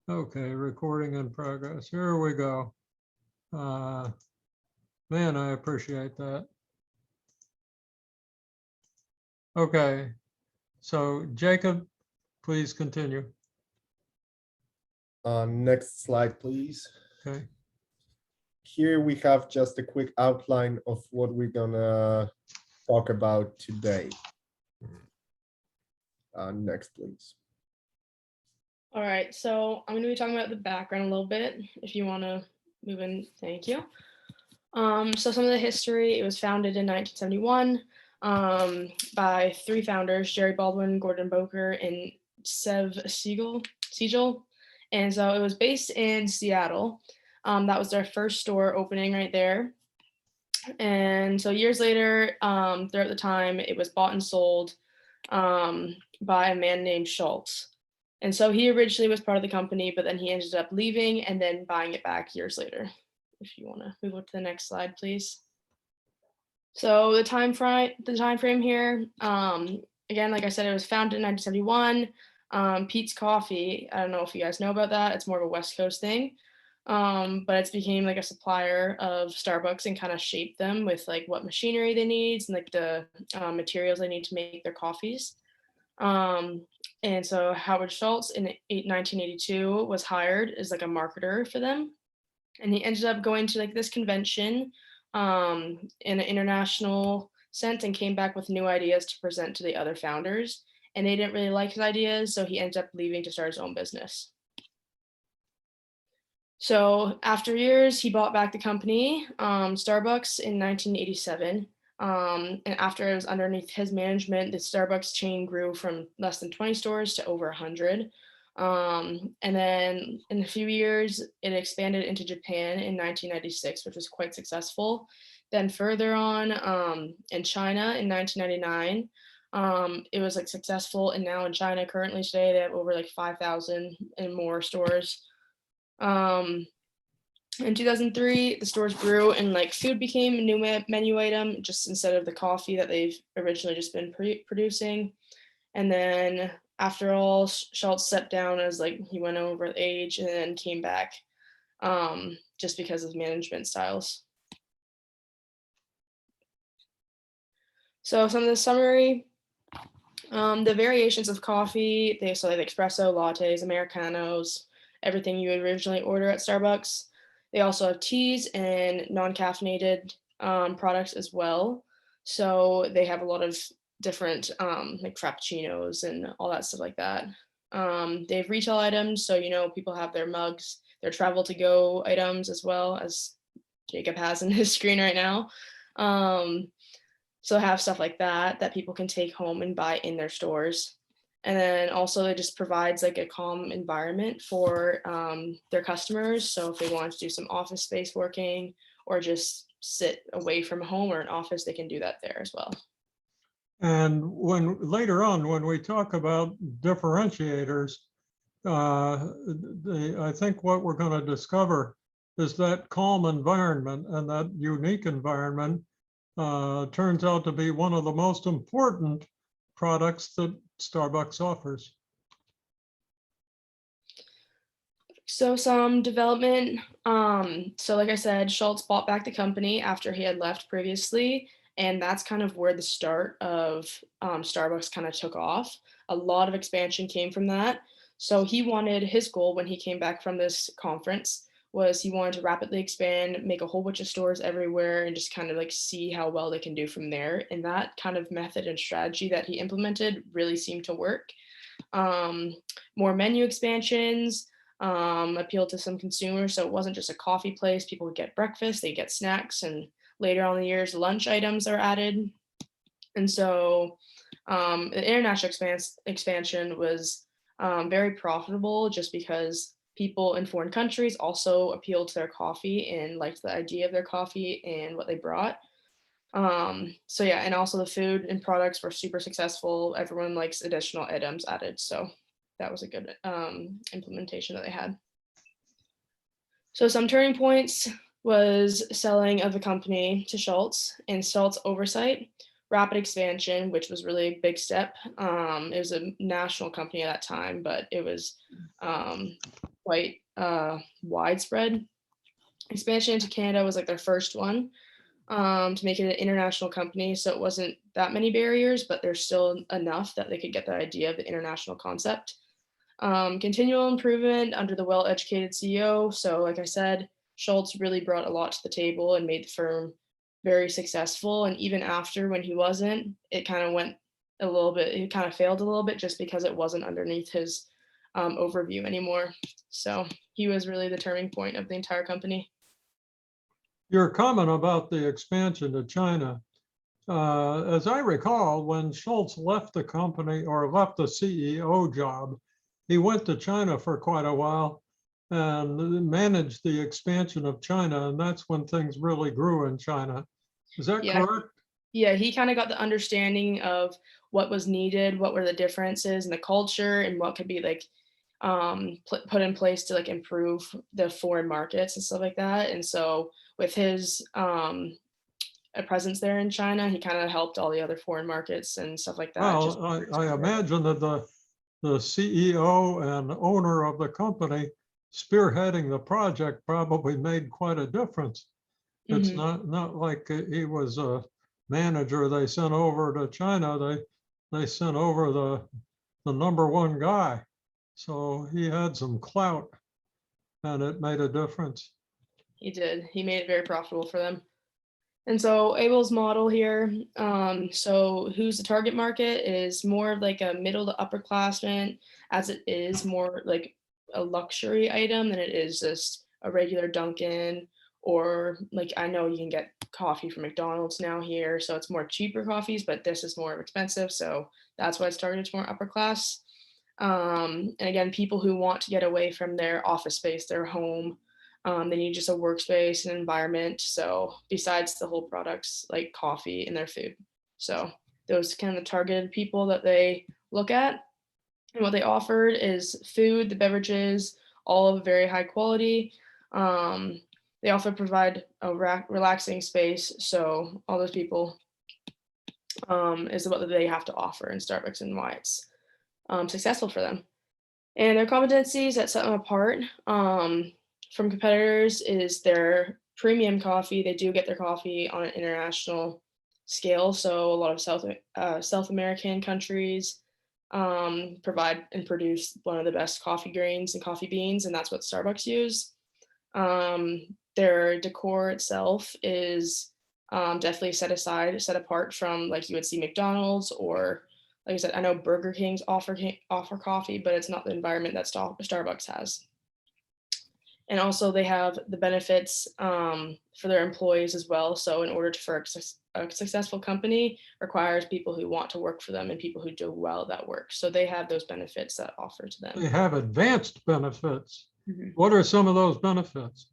Okay, recording in progress. Here we go. Uh, Man, I appreciate that. Okay, so Jacob, please continue. Next slide, please. Okay, Here we have just a quick outline of what we're gonna talk about today. Next, please. All right, so I'm going to be talking about the background a little bit. If you want to move in, thank you. So some of the history, it was founded in 1971 by three founders, Jerry Baldwin, Gordon Boker, and Siegel. And so it was based in Seattle. That was their first store opening right there. And so years later, throughout the time, it was bought and sold by a man named Schultz. And so he originally was part of the company, but then he ended up leaving and then buying it back years later. If you want to move up to the next slide, please. So the time frame here, again, like I said, it was founded in 1971. Peet's Coffee, I don't know if you guys know about that. It's more of a West Coast thing. But it's became like a supplier of Starbucks and kind of shaped them with like what machinery they need and like the materials they need to make their coffees. And so Howard Schultz in 1982 was hired as like a marketer for them. And he ended up going to like this convention in an international sense and came back with new ideas to present to the other founders. And they didn't really like his ideas, so he ended up leaving to start his own business. So after years, he bought back the company, Starbucks, in 1987. And after it was underneath his management, the Starbucks chain grew from less than 20 stores to over 100. And then in a few years, it expanded into Japan in 1996, which was quite successful. Then further on in China in 1999, it was like successful. And now in China, currently today, they have over like 5,000 and more stores. Um, in 2003, the stores grew and like food became a new menu item, just instead of the coffee that they've originally just been producing. And then after all, Schultz stepped down as like he went over age and then came back just because of management styles. So some of the summary, the variations of coffee, they have espresso, lattes, Americanos, everything you would originally order at Starbucks. They also have teas and non-caffeinated products as well. So they have a lot of different like frappuccinos and all that stuff like that. They have retail items, so people have their mugs, their travel to go items as well, as Jacob has in his screen right now. So have stuff like that people can take home and buy in their stores. And then also it just provides like a calm environment for their customers. So if they want to do some office space working or just sit away from home or an office, they can do that there as well. and when later on, when we talk about differentiators, I think what we're going to discover is that calm environment, and that unique environment turns out to be one of the most important products that Starbucks offers. So some development. So like I said, Schultz bought back the company after he had left previously, and that's kind of where the start of Starbucks kind of took off. A lot of expansion came from that. So he wanted, his goal when he came back from this conference was he wanted to rapidly expand, make a whole bunch of stores everywhere, and just kind of like see how well they can do from there. And that kind of method and strategy that he implemented really seemed to work. More menu expansions, appealed to some consumers. So it wasn't just a coffee place. People would get breakfast, they get snacks, and later on in the years, lunch items are added. And so the international expansion was very profitable just because people in foreign countries also appealed to their coffee and liked the idea of their coffee and what they brought. So yeah, and also the food and products were super successful. Everyone likes additional items added. So that was a good implementation that they had. So some turning points was selling of the company to Schultz and Schultz oversight, rapid expansion, which was really a big step. It was a national company at that time, but it was quite widespread. Expansion into Canada was like their first one, to make it an international company. So it wasn't that many barriers, but there's still enough that they could get the idea of the international concept. Continual improvement under the well-educated CEO. So, like I said, Schultz really brought a lot to the table and made the firm very successful. And even after, when he wasn't, it kind of went a little bit, it kind of failed a little bit just because it wasn't underneath his overview anymore. So he was really the turning point of the entire company. Your comment about the expansion to China, as I recall, when Schultz left the company or left the CEO job, he went to China for quite a while and managed the expansion of China, and that's when things really grew in China. Is that Yeah. correct? Yeah, he kind of got the understanding of what was needed, what were the differences in the culture, and what could be like put in place to like improve the foreign markets and stuff like that. And so with his a presence there in China, he kind of helped all the other foreign markets and stuff like that. just Well, I imagine that the CEO and owner of the company spearheading the project probably made quite a difference. It's Mhm. not like he was a manager they sent over to China. They sent over the number one guy. So he had some clout and it made a difference. He did. He made it very profitable for them. And so Abel's model here, so who's the target market is more of like a middle to upperclassman, as it is more like a luxury item than it is just a regular Dunkin', or like I know you can get coffee from McDonald's now here, so it's more cheaper coffees, but this is more expensive, so that's why it's targeted to more upper class. And again, people who want to get away from their office space, their home, they need just a workspace and environment. So besides the whole products like coffee and their food. So those kind of targeted people that they look at. And what they offered is food, the beverages, all of very high quality. They also provide a relaxing space. So all those people is what they have to offer in Starbucks and why it's successful for them. And their competencies that set them apart from competitors is their premium coffee. They do get their coffee on an international scale. So a lot of South American countries provide and produce one of the best coffee grains and coffee beans, and that's what Starbucks use. Their decor itself is definitely set apart from like you would see McDonald's, or like I said, I know Burger King's offer coffee, but it's not the environment that Starbucks has. And also they have the benefits for their employees as well. So in order for a successful company requires people who want to work for them and people who do well at that work. So they have those benefits that offer to them. They have advanced benefits. Mhm. What are some of those benefits?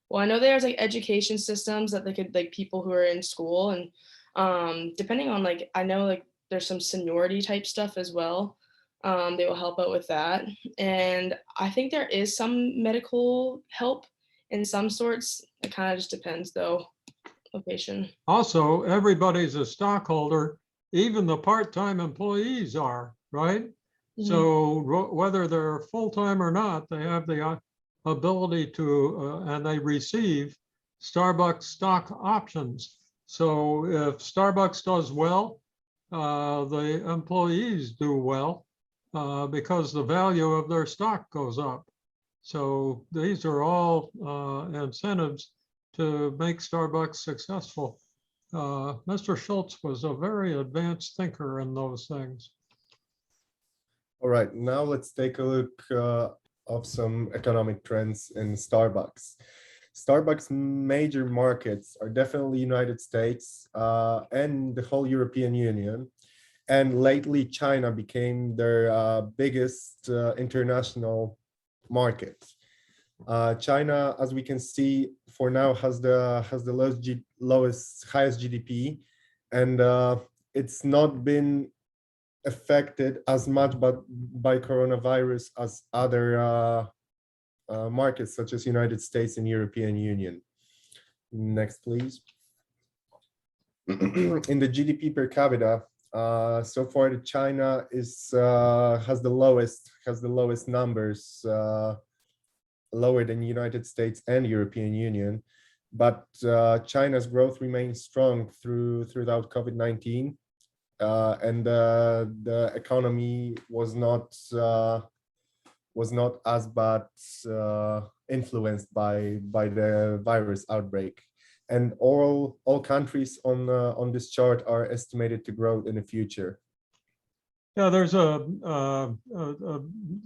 Well, I know there's like education systems that they could like people who are in school, and depending on like I know like there's some seniority type stuff as well. They will help out with that. And I think there is some medical help in some sorts. It kind of just depends though, location. Also, everybody's a stockholder, even the part-time employees are, right? Mhm. So whether they're full-time or not, they have the ability to, and they receive Starbucks stock options. So if Starbucks does well, the employees do well because the value of their stock goes up. So these are all incentives to make Starbucks successful. Mr. Schultz was a very advanced thinker in those things. All right, now let's take a look of some economic trends in Starbucks. Starbucks major markets are definitely United States and the whole European Union. And lately, China became their biggest international market. China, as we can see, for now has the highest GDP, and it's not been affected as much by coronavirus as other markets such as United States and European Union. Next, please. In the GDP per capita, so far the China is has the lowest numbers lower than United States and European Union, but China's growth remains strong throughout COVID-19, and the economy was not as bad influenced by the virus outbreak. And all countries on this chart are estimated to grow in the future. Yeah, there's a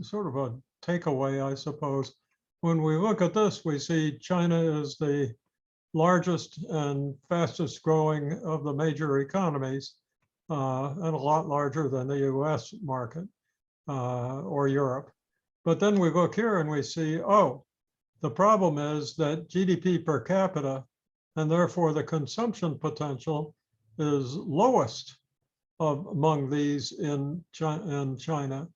sort of a takeaway, I suppose. When we look at this, we see China is the largest and fastest growing of the major economies, and a lot larger than the US market or Europe. But then we look here and we see, oh, the problem is that GDP per capita, and therefore the consumption potential, is lowest among these in China.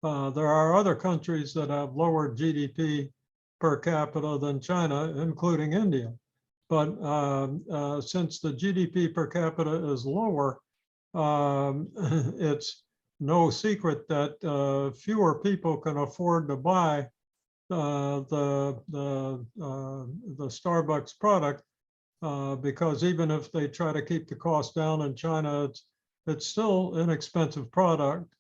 There are other countries that have lower GDP per capita than China, including India. But since the GDP per capita is lower, it's no secret that fewer people can afford to buy the Starbucks product, because even if they try to keep the cost down in China, it's still an expensive product.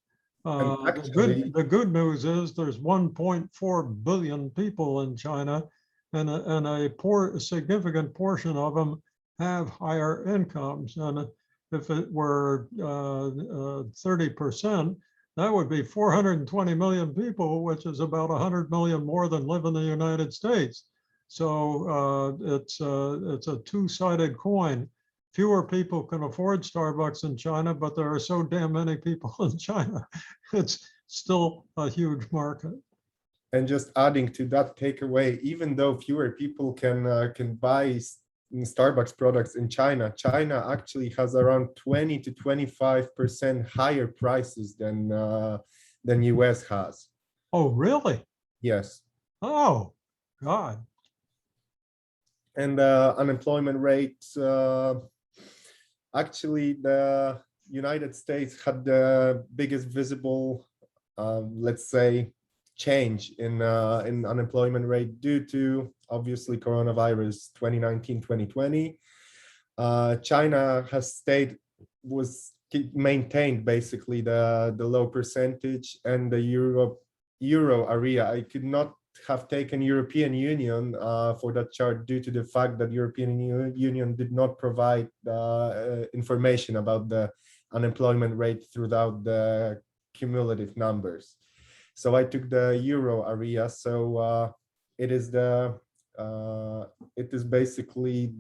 The good news is there's 1.4 billion people in China, and a significant portion of them have higher incomes. And if it were 30%, that would be 420 million people, which is about 100 million more than live in the United States. So it's a two-sided coin. Fewer people can afford Starbucks in China, but there are so damn many people in China. It's still a huge market. And just adding to that takeaway, even though fewer people can buy Starbucks products in China, China actually has around 20 to 25% higher prices than US has. Oh, really? Yes. Oh, God. And the unemployment rate, actually the United States had the biggest visible, let's say, change in unemployment rate due to obviously coronavirus 2019-2020. China has maintained basically the low percentage, and the euro area. I could not have taken European Union for that chart due to the fact that European Union did not provide information about the unemployment rate throughout the cumulative numbers. So I took the euro area. So it is basically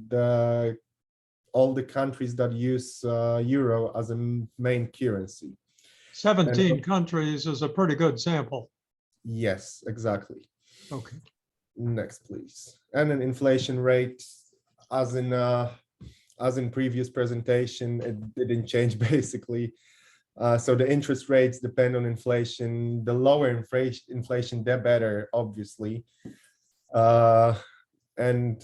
all the countries that use euro as a main currency. 17 countries is a pretty good sample. Yes, exactly. Okay. Next, please. And an inflation rate, as in previous presentation, it didn't change basically. So the interest rates depend on inflation. The lower inflation, the better, obviously. And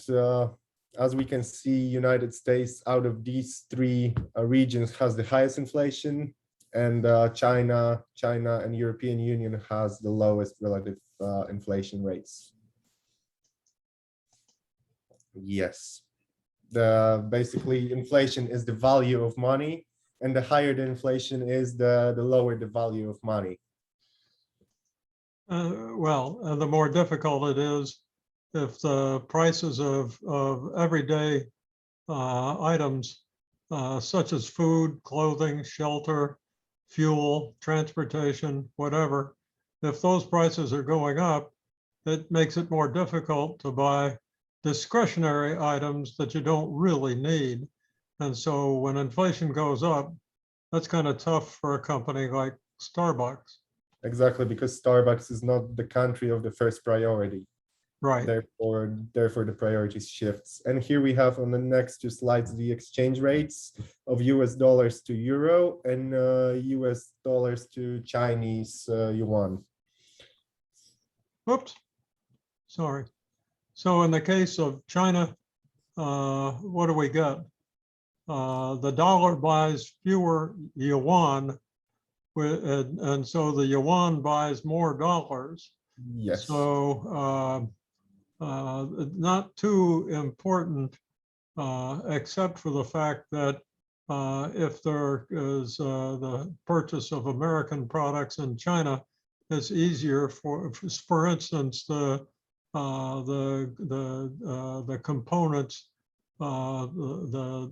as we can see, United States out of these three regions has the highest inflation, and China and European Union has the lowest relative inflation rates. Yes. Basically inflation is the value of money, and the higher the inflation is, the lower the value of money. The more difficult it is if the prices of everyday items, such as food, clothing, shelter, fuel, transportation, whatever, if those prices are going up, it makes it more difficult to buy discretionary items that you don't really need. And so when inflation goes up, that's kind of tough for a company like Starbucks. Exactly, because Starbucks is not the country of the first priority. Right. Therefore the priority shifts. And here we have on the next two slides the exchange rates of US dollars to euro and US dollars to Chinese yuan. Oops, sorry. So in the case of China, what do we get? The dollar buys fewer yuan, and so the yuan buys more dollars. Yes. So not too important, except for the fact that if there is the purchase of American products in China, it's easier for instance, the components, the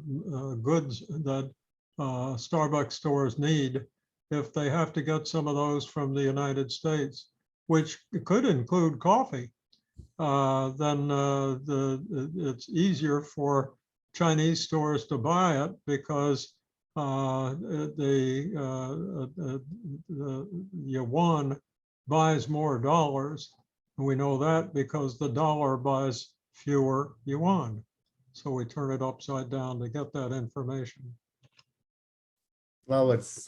goods that Starbucks stores need, if they have to get some of those from the United States, which could include coffee, then it's easier for Chinese stores to buy it because the yuan buys more dollars. And we know that because the dollar buys fewer yuan. So we turn it upside down to get that information. Now let's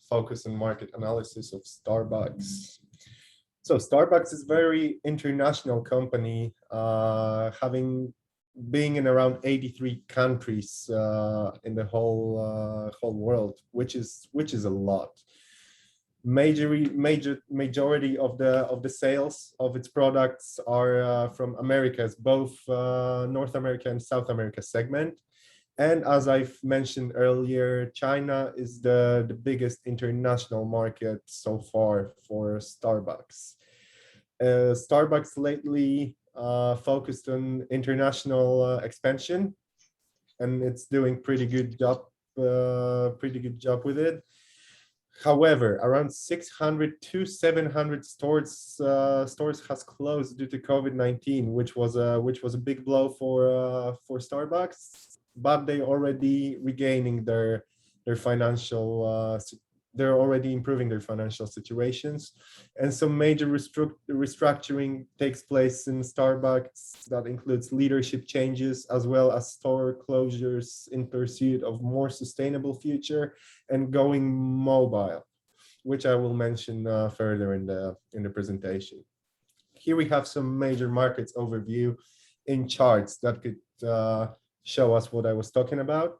focus on market analysis of Starbucks. So Starbucks is a very international company, being in around 83 countries in the whole world, which is a lot. Majority of the sales of its products are from Americas, both North America and South America segment. And as I've mentioned earlier, China is the biggest international market so far for Starbucks. Starbucks lately focused on international expansion, and it's doing pretty good job with it. However, around 600 to 700 stores has closed due to COVID-19, which was a big blow for Starbucks. But they already regaining their financial. They're already improving their financial situations, and some major restructuring takes place in Starbucks. That includes leadership changes as well as store closures in pursuit of more sustainable future and going mobile, which I will mention further in the presentation. Here we have some major markets overview in charts that could show us what I was talking about.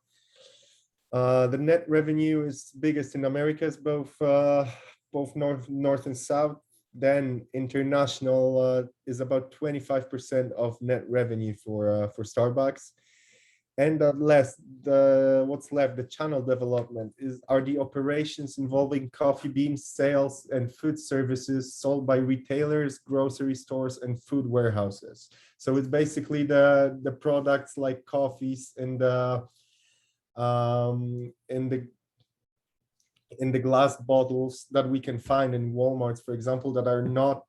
The net revenue is biggest in Americas, both north and south. Then international is about 25% of net revenue for Starbucks. And what's left, the channel development, are the operations involving coffee bean sales and food services sold by retailers, grocery stores, and food warehouses. So it's basically the products like coffees and in the glass bottles that we can find in Walmarts, for example, that are not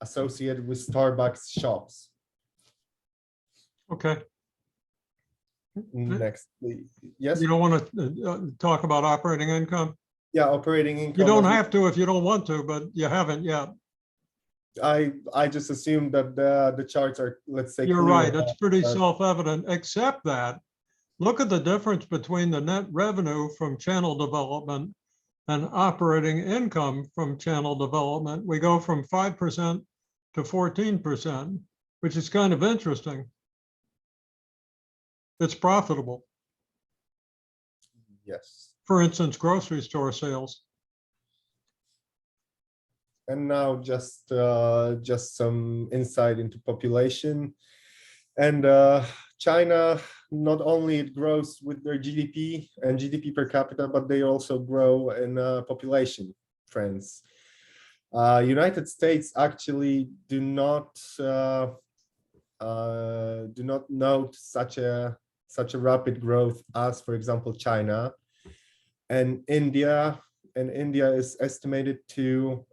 associated with Starbucks shops. Okay. Next, please. Yes. You don't want to talk about operating income? Yeah, operating income. You don't have to if you don't want to, but you haven't yet. I just assumed that the charts are, let's say. You're right. It's pretty self-evident, except that look at the difference between the net revenue from channel development and operating income from channel development. We go from 5% to 14%, which is kind of interesting. It's profitable. Yes. For instance, grocery store sales. And now just some insight into population. And China, not only it grows with their GDP and GDP per capita, but they also grow in population trends. United States actually do not note such a rapid growth as, for example, China. And India is estimated to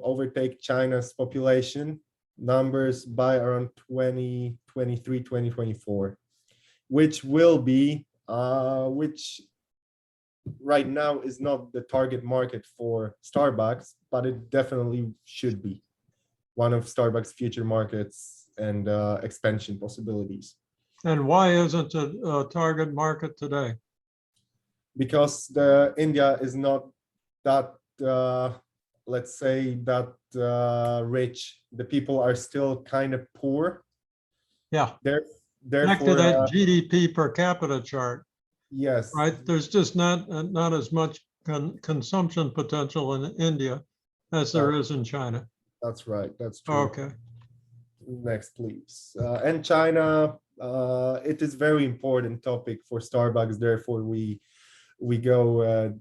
overtake China's population numbers by around 2023, 2024, which will be which right now is not the target market for Starbucks, but it definitely should be one of Starbucks' future markets and expansion possibilities. And why isn't it a target market today? Because India is not that, let's say, that rich. The people are still kind of poor. Yeah. Therefore, back to that GDP per capita chart. Yes. Right. There's just not as much consumption potential in India as there is in China. That's right. That's true. Okay. Next, please. And China, it is very important topic for Starbucks. Therefore, we go.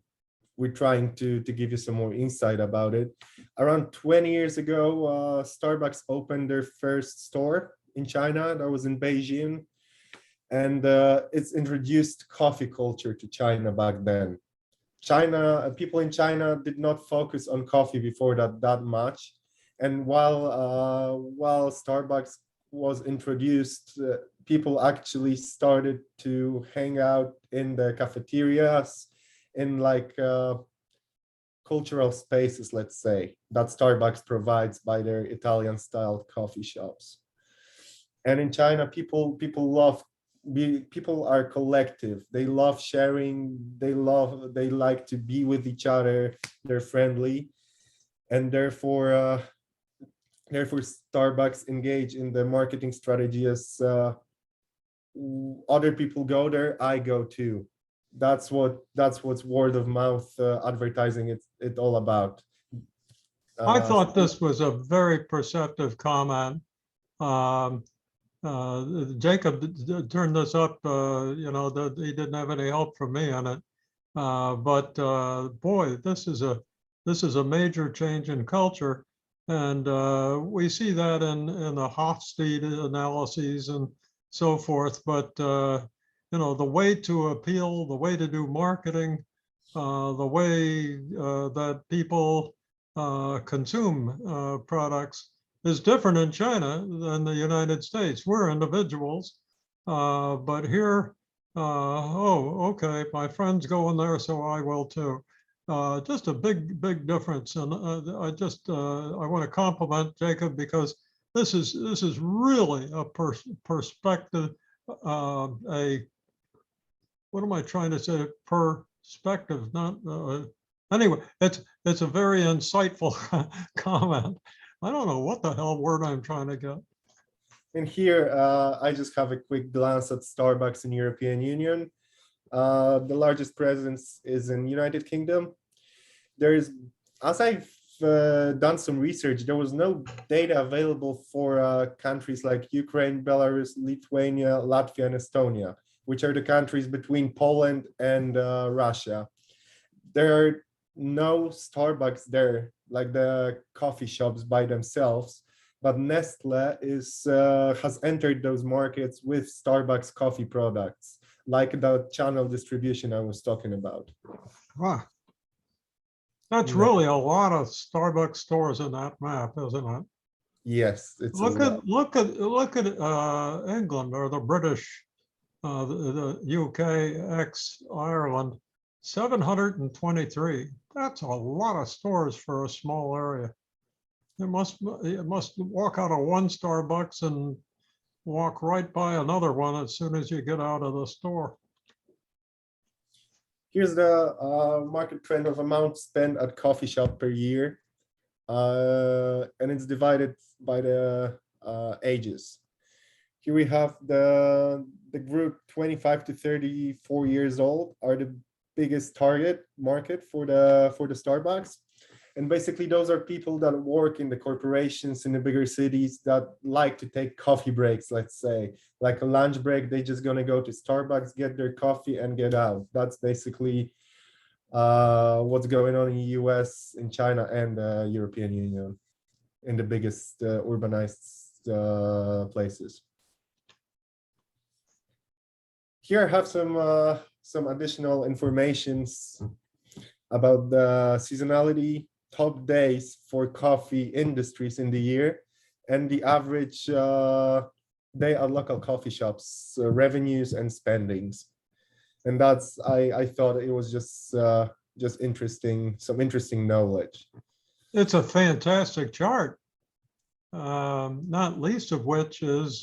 We're trying to give you some more insight about it. Around 20 years ago, Starbucks opened their first store in China. That was in Beijing, and it's introduced coffee culture to China back then. People in China did not focus on coffee before that much. And while Starbucks was introduced, people actually started to hang out in the cafeterias, in like cultural spaces, let's say, that Starbucks provides by their Italian-style coffee shops. And in China, people are collective. They love sharing. They like to be with each other. They're friendly, and therefore Starbucks engage in the marketing strategy as other people go there, I go too. That's what's word of mouth advertising it's all about. I thought this was a very perceptive comment. Jacob turned this up, that he didn't have any help from me on it. But boy, this is a major change in culture. And we see that in the Hofstede analyses and so forth. But, the way to appeal, the way to do marketing, the way that people consume products is different in China than the United States. We're individuals, but here, okay, my friend's going there, so I will too. Just a big difference, and I want to compliment Jacob because this is really a perspective, what am I trying to say? Perspective, not anyway. It's a very insightful comment. I don't know what the hell word I'm trying to get. And here, I just have a quick glance at Starbucks in European Union. The largest presence is in United Kingdom. As I've done some research, there was no data available for countries like Ukraine, Belarus, Lithuania, Latvia, and Estonia, which are the countries between Poland and Russia. There are no Starbucks there, like the coffee shops by themselves, but Nestle has entered those markets with Starbucks coffee products, like the channel distribution I was talking about. Wow. That's really a lot of Starbucks stores in that map, isn't it? Yes, it's look at England or the British, the UK ex Ireland, 723. That's a lot of stores for a small area. It must walk out of one Starbucks and walk right by another one as soon as you get out of the store. Here's the market trend of amount spent at coffee shop per year, and it's divided by the ages. Here we have the group 25 to 34 years old are the biggest target market for the Starbucks. And basically those are people that work in the corporations in the bigger cities that like to take coffee breaks, let's say, like a lunch break. They just gonna go to Starbucks, get their coffee and get out. That's basically what's going on in the US, in China and the European Union, in the biggest urbanized places. Here I have some additional informations about the seasonality, top days for coffee industries in the year, and the average day at local coffee shops, revenues and spendings. And that's, I thought it was just interesting, some interesting knowledge. It's a fantastic chart, not least of which is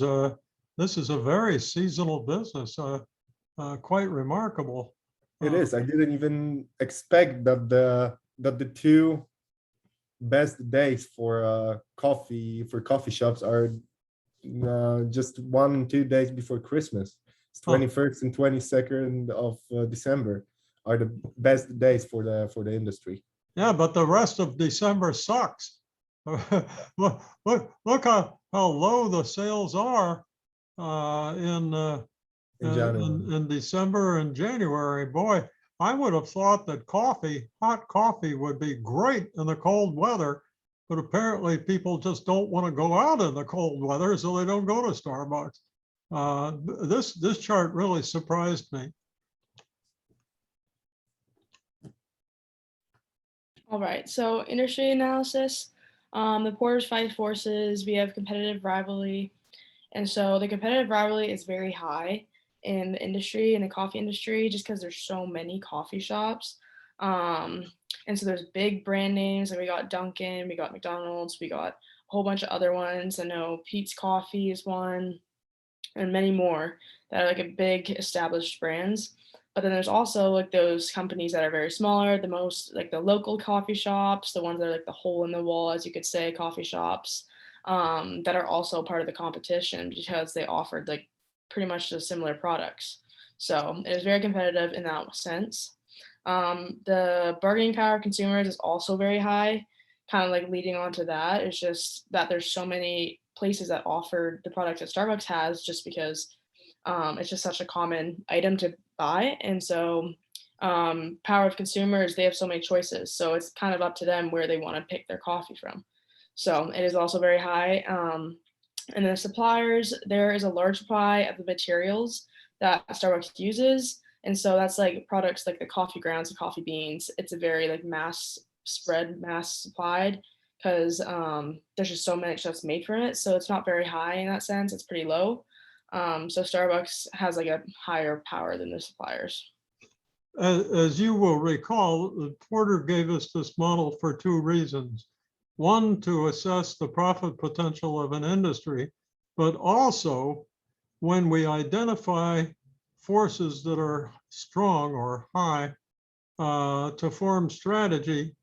this is a very seasonal business, quite remarkable. It is. I didn't even expect that the two best days for coffee shops are just 1 and 2 days before Christmas. It's 21st and 22nd of December are the best days for the industry. Yeah, but the rest of December sucks. Look how low the sales are In January. in December and January. Boy, I would have thought that hot coffee would be great in the cold weather, but apparently people just don't want to go out in the cold weather, so they don't go to Starbucks. This chart really surprised me. All right, so industry analysis. The Porter's five forces, we have competitive rivalry. And so the competitive rivalry is very high in the industry, in the coffee industry, just because there's so many coffee shops. Um, and so there's big brand names, like we got Dunkin', we got McDonald's, we got a whole bunch of other ones. I know Pete's Coffee is one, and many more that are like a big established brands. But then there's also like those companies that are very smaller, the most like the local coffee shops, the ones that are like the hole in the wall, as you could say, coffee shops, that are also part of the competition because they offered like pretty much the similar products. So it is very competitive in that sense. The bargaining power of consumers is also very high, kind of like leading on to that. It's just that there's so many places that offer the products that Starbucks has just because it's just such a common item to buy. And so power of consumers, they have so many choices. So it's kind of up to them where they want to pick their coffee from. So it is also very high. And then suppliers, there is a large supply of the materials that Starbucks uses. And so that's like products like the coffee grounds, the coffee beans. It's a very like mass spread, mass supplied because there's just so much that's made from it. So it's not very high in that sense. It's pretty low. So Starbucks has like a higher power than the suppliers. As you will recall, Porter gave us this model for two reasons. One, to assess the profit potential of an industry, but also when we identify forces that are strong or high, to form strategy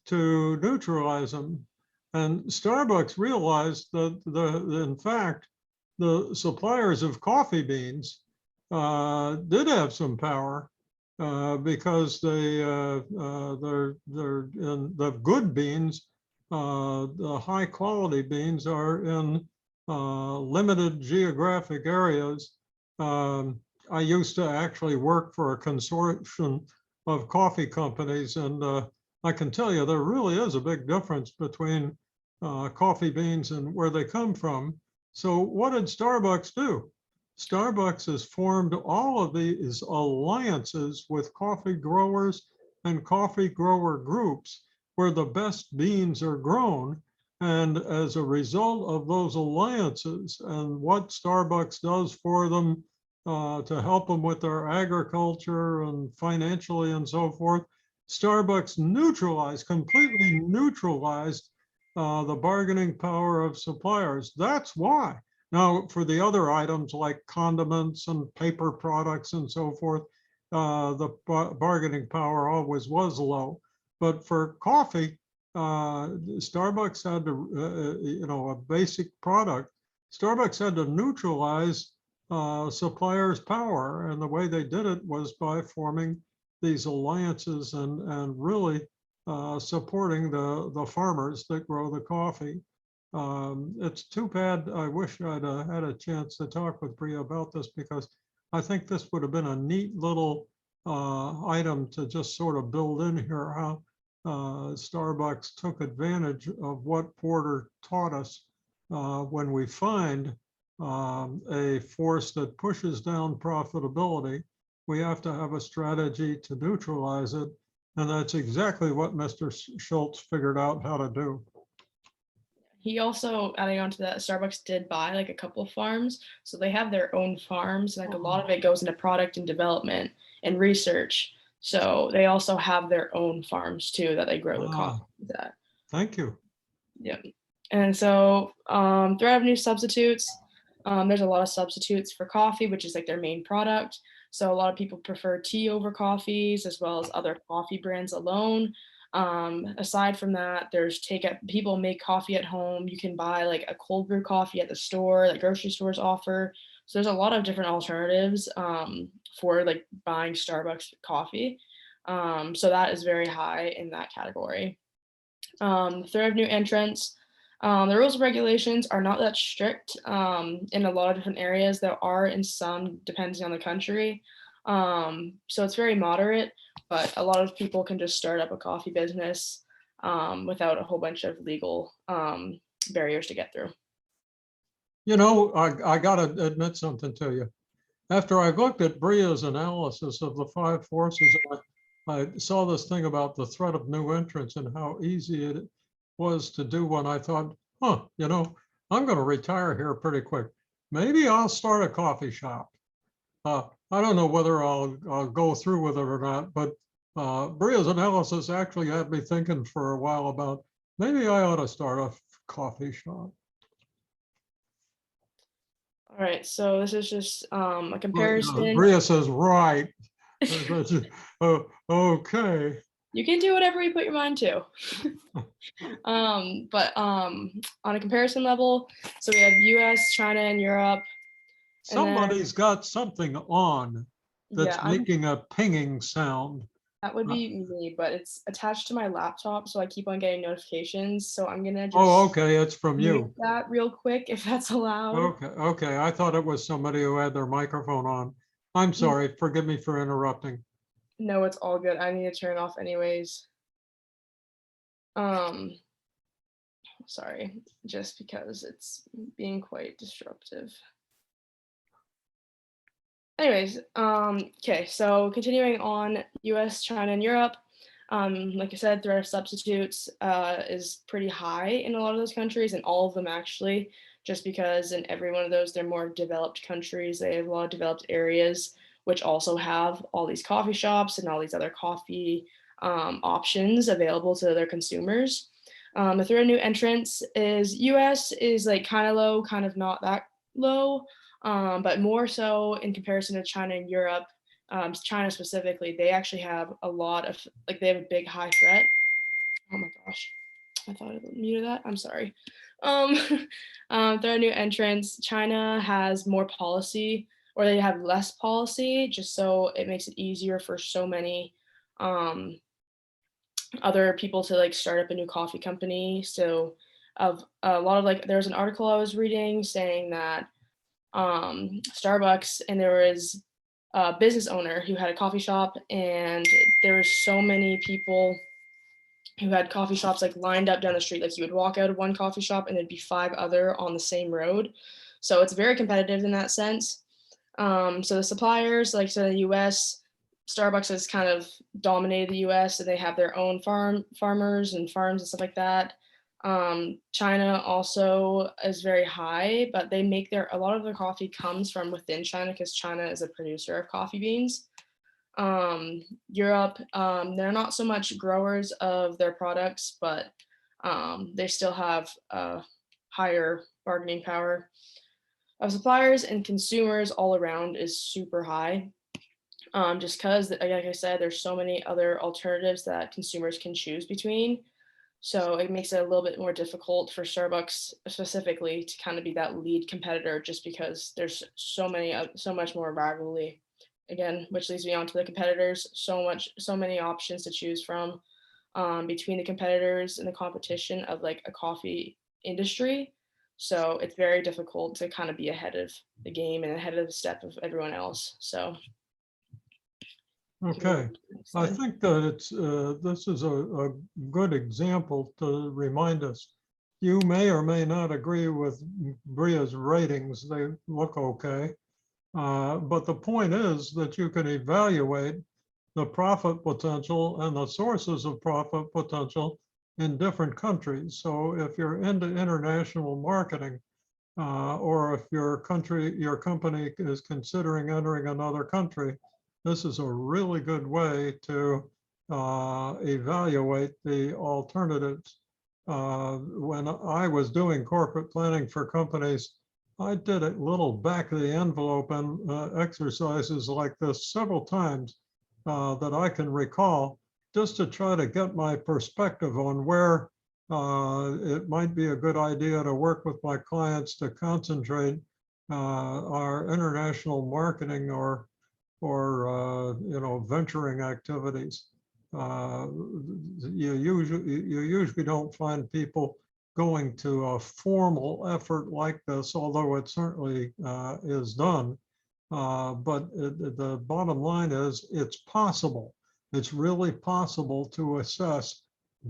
to neutralize them. And Starbucks realized that in fact, the suppliers of coffee beans did have some power because they're in the good beans, the high quality beans are in limited geographic areas. I used to actually work for a consortium of coffee companies, and I can tell you there really is a big difference between coffee beans and where they come from. So what did Starbucks do? Starbucks has formed all of these alliances with coffee growers and coffee grower groups where the best beans are grown. And as a result of those alliances and what Starbucks does for them to help them with their agriculture and financially and so forth, Starbucks completely neutralized the bargaining power of suppliers. That's why. Now, for the other items like condiments and paper products and so forth, the bargaining power always was low. But for coffee, Starbucks had to, a basic product, Starbucks had to neutralize suppliers' power. And the way they did it was by forming these alliances and really supporting the farmers that grow the coffee. It's too bad. I wish I'd had a chance to talk with Bria about this because I think this would have been a neat little item to just sort of build in here, how Starbucks took advantage of what Porter taught us. When we find a force that pushes down profitability, we have to have a strategy to neutralize it. And that's exactly what Mr. Schultz figured out how to do. He also, adding on to that, Starbucks did buy like a couple of farms. So they have their own farms. Like a lot of it goes into product and development and research. So they also have their own farms too that they grow the coffee at. Thank you. Yeah. And so threat of new substitutes. There's a lot of substitutes for coffee, which is like their main product. So a lot of people prefer tea over coffees as well as other coffee brands alone. Aside from that, there's people make coffee at home. You can buy like a cold brew coffee at the store that grocery stores offer. So there's a lot of different alternatives for like buying Starbucks coffee. So that is very high in that category. Threat of new entrants. The rules and regulations are not that strict in a lot of different areas. There are in some, depending on the country. So it's very moderate, but a lot of people can just start up a coffee business without a whole bunch of legal barriers to get through. You know, I gotta admit something to you. After I looked at Bria's analysis of the 5 forces, I saw this thing about the threat of new entrants and how easy it was to do one. I thought, huh, you know, I'm going to retire here pretty quick. Maybe I'll start a coffee shop. I don't know whether I'll go through with it or not, but Bria's analysis actually had me thinking for a while about maybe I ought to start a coffee shop. All right, so this is just a comparison. Bria says, right. Okay. You can do whatever you put your mind to. But on a comparison level, so we have US, China, and Europe. And then- Somebody's got something on that's Yeah, making a pinging sound. that would be me, but it's attached to my laptop, so I keep on getting notifications. So I'm gonna just Oh, okay, it's from mute you. that real quick if that's allowed. Okay, I thought it was somebody who had their microphone on. I'm sorry, forgive me for interrupting. No, it's all good. I need to turn it off anyways. Sorry, just because it's being quite disruptive. Anyways, okay, so continuing on US, China, and Europe, like I said, threat of substitutes is pretty high in a lot of those countries, and all of them actually, just because in every one of those, they're more developed countries. They have a lot of developed areas, which also have all these coffee shops and all these other coffee options available to their consumers. The threat of new entrants is US is like kind of low, kind of not that low. But more so in comparison to China and Europe, China specifically, they actually have a lot of, like, they have a big high threat. Oh my gosh, I thought I muted that. I'm sorry. There are new entrants. China has more policy, or they have less policy, just so it makes it easier for so many other people to like start up a new coffee company. So of a lot of like, there was an article I was reading saying that Starbucks, and there was a business owner who had a coffee shop, and there were so many people who had coffee shops like lined up down the street. Like you would walk out of one coffee shop and there'd be 5 other on the same road. So it's very competitive in that sense. So the suppliers, like so in the US, Starbucks has kind of dominated the US, and they have their own farmers and farms and stuff like that. China also is very high, but they make a lot of their coffee comes from within China because China is a producer of coffee beans. Europe, they're not so much growers of their products, but they still have a higher bargaining power of suppliers, and consumers all around is super high. Just because, like I said, there's so many other alternatives that consumers can choose between. So it makes it a little bit more difficult for Starbucks specifically to kind of be that lead competitor, just because there's so much more rivalry. Again, which leads me on to the competitors. So many options to choose from between the competitors and the competition of like a coffee industry. So it's very difficult to kind of be ahead of the game and ahead of the step of everyone else. So. Okay, I think that this is a good example to remind us. You may or may not agree with Bria's ratings. They look okay. But the point is that you can evaluate the profit potential and the sources of profit potential in different countries. So if you're into international marketing, or if your company is considering entering another country, this is a really good way to evaluate the alternatives. When I was doing corporate planning for companies, I did a little back of the envelope and exercises like this several times that I can recall, just to try to get my perspective on where it might be a good idea to work with my clients to concentrate our international marketing or venturing activities. You usually don't find people going to a formal effort like this, although it certainly is done. But the bottom line is it's possible. It's really possible to assess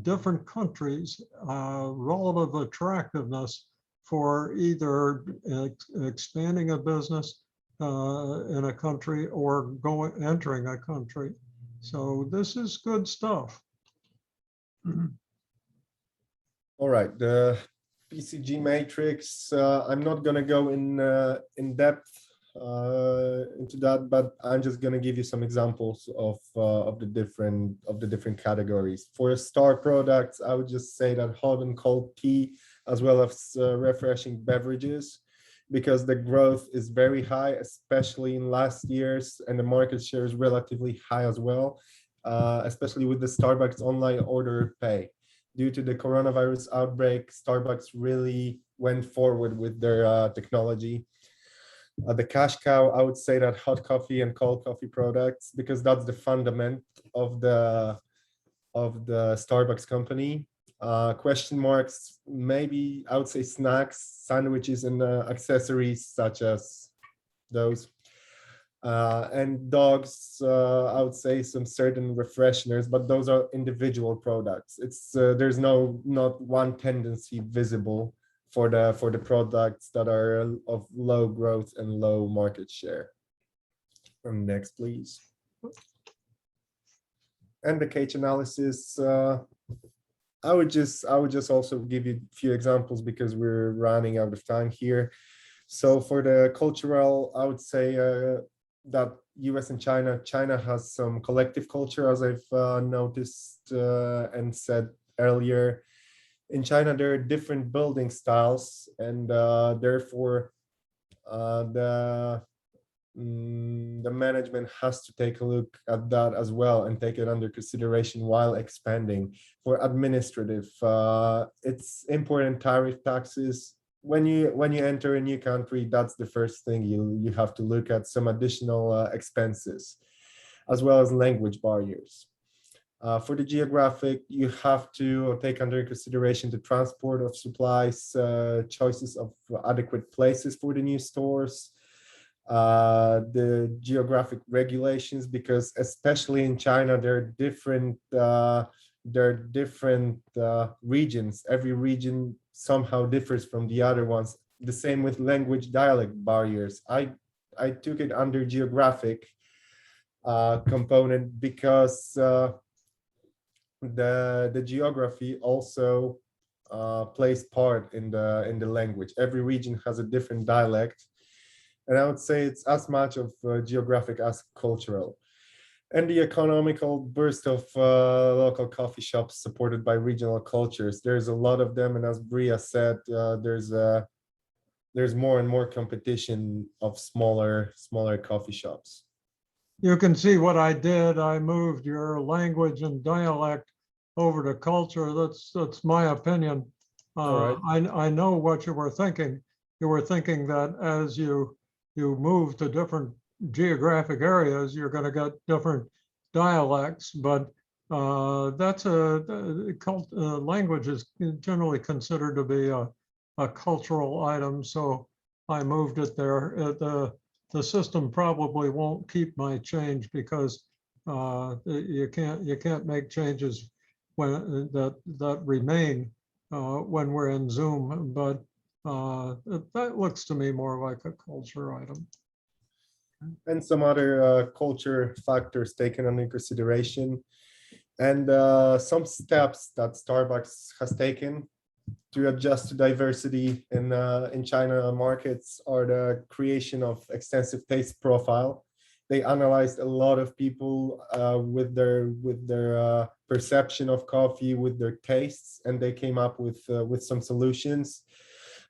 different countries' relative attractiveness for either expanding a business in a country or entering a country. So this is good stuff. All right, the PCG matrix. I'm not going to go in depth into that, but I'm just going to give you some examples of the different categories. For star products, I would just say that hot and cold tea, as well as refreshing beverages, because the growth is very high, especially in last years, and the market share is relatively high as well, especially with the Starbucks online order pay. Due to the coronavirus outbreak, Starbucks really went forward with their technology. The cash cow, I would say that hot coffee and cold coffee products, because that's the fundament of the Starbucks company. Question marks, maybe I would say snacks, sandwiches, and accessories such as those. And dogs, I would say some certain refresheners, but those are individual products. It's there's not one tendency visible for the products that are of low growth and low market share. Next, please. And the cage analysis. I would just also give you a few examples because we're running out of time here. So for the cultural, I would say that US and China has some collective culture, as I've noticed and said earlier. In China, there are different building styles, and therefore the management has to take a look at that as well and take it under consideration while expanding. For administrative, it's important tariff taxes. When you enter a new country, that's the first thing you have to look at, some additional expenses, as well as language barriers. For the geographic, you have to take under consideration the transport of supplies, choices of adequate places for the new stores, the geographic regulations, because especially in China, there are different regions. Every region somehow differs from the other ones. The same with language dialect barriers. I took it under geographic component because the geography also plays part in the language. Every region has a different dialect, and I would say it's as much of geographic as cultural. And the economical burst of local coffee shops supported by regional cultures. There's a lot of them, and as Bria said, there's more and more competition of smaller coffee shops. You can see what I did. I moved your language and dialect over to culture. That's my opinion. All right. I know what you were thinking. You were thinking that as you move to different geographic areas, you're going to get different dialects, but that's language is generally considered to be a cultural item. So I moved it there. The system probably won't keep my change because you can't make changes when that remain when we're in Zoom, but that looks to me more like a culture item. And some other culture factors taken under consideration, and some steps that Starbucks has taken to adjust to diversity in China markets are the creation of extensive taste profile. They analyzed a lot of people with their perception of coffee, with their tastes, and they came up with some solutions,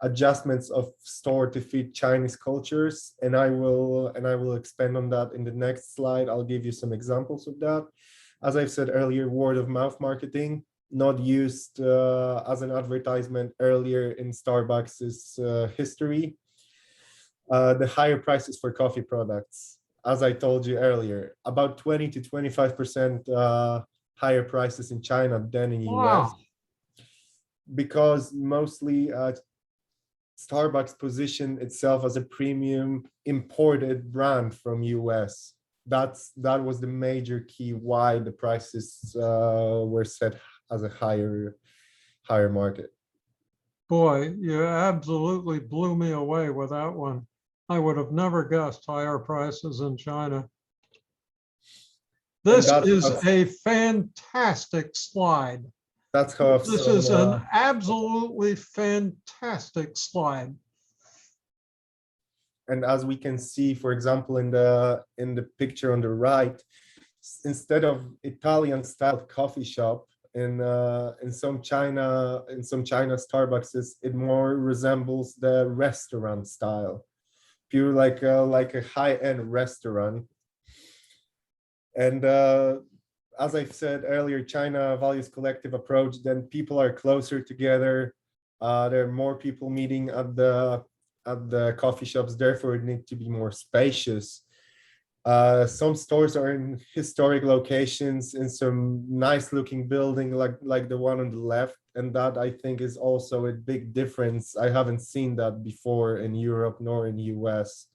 adjustments of store to fit Chinese cultures, and I will expand on that in the next slide. I'll give you some examples of that. As I've said earlier, word of mouth marketing, not used as an advertisement earlier in Starbucks's history. The higher prices for coffee products, as I told you earlier, about 20 to 25% higher prices in China than in the US. because mostly Starbucks positioned itself as a premium imported brand from US. That was the major key why the prices were set as a higher market. Boy, you absolutely blew me away with that one. I would have never guessed higher prices in China. And This is a fantastic slide. that's how I've This seen, is an absolutely fantastic slide. and as we can see, for example, in the picture on the right, instead of Italian style coffee shop in some China Starbucks, it more resembles the restaurant style, pure like a high-end restaurant. And as I said earlier, China values collective approach. Then people are closer together. There are more people meeting at the coffee shops. Therefore, it needs to be more spacious. Some stores are in historic locations in some nice looking building like the one on the left. And that I think is also a big difference. I haven't seen that before in Europe nor in the US.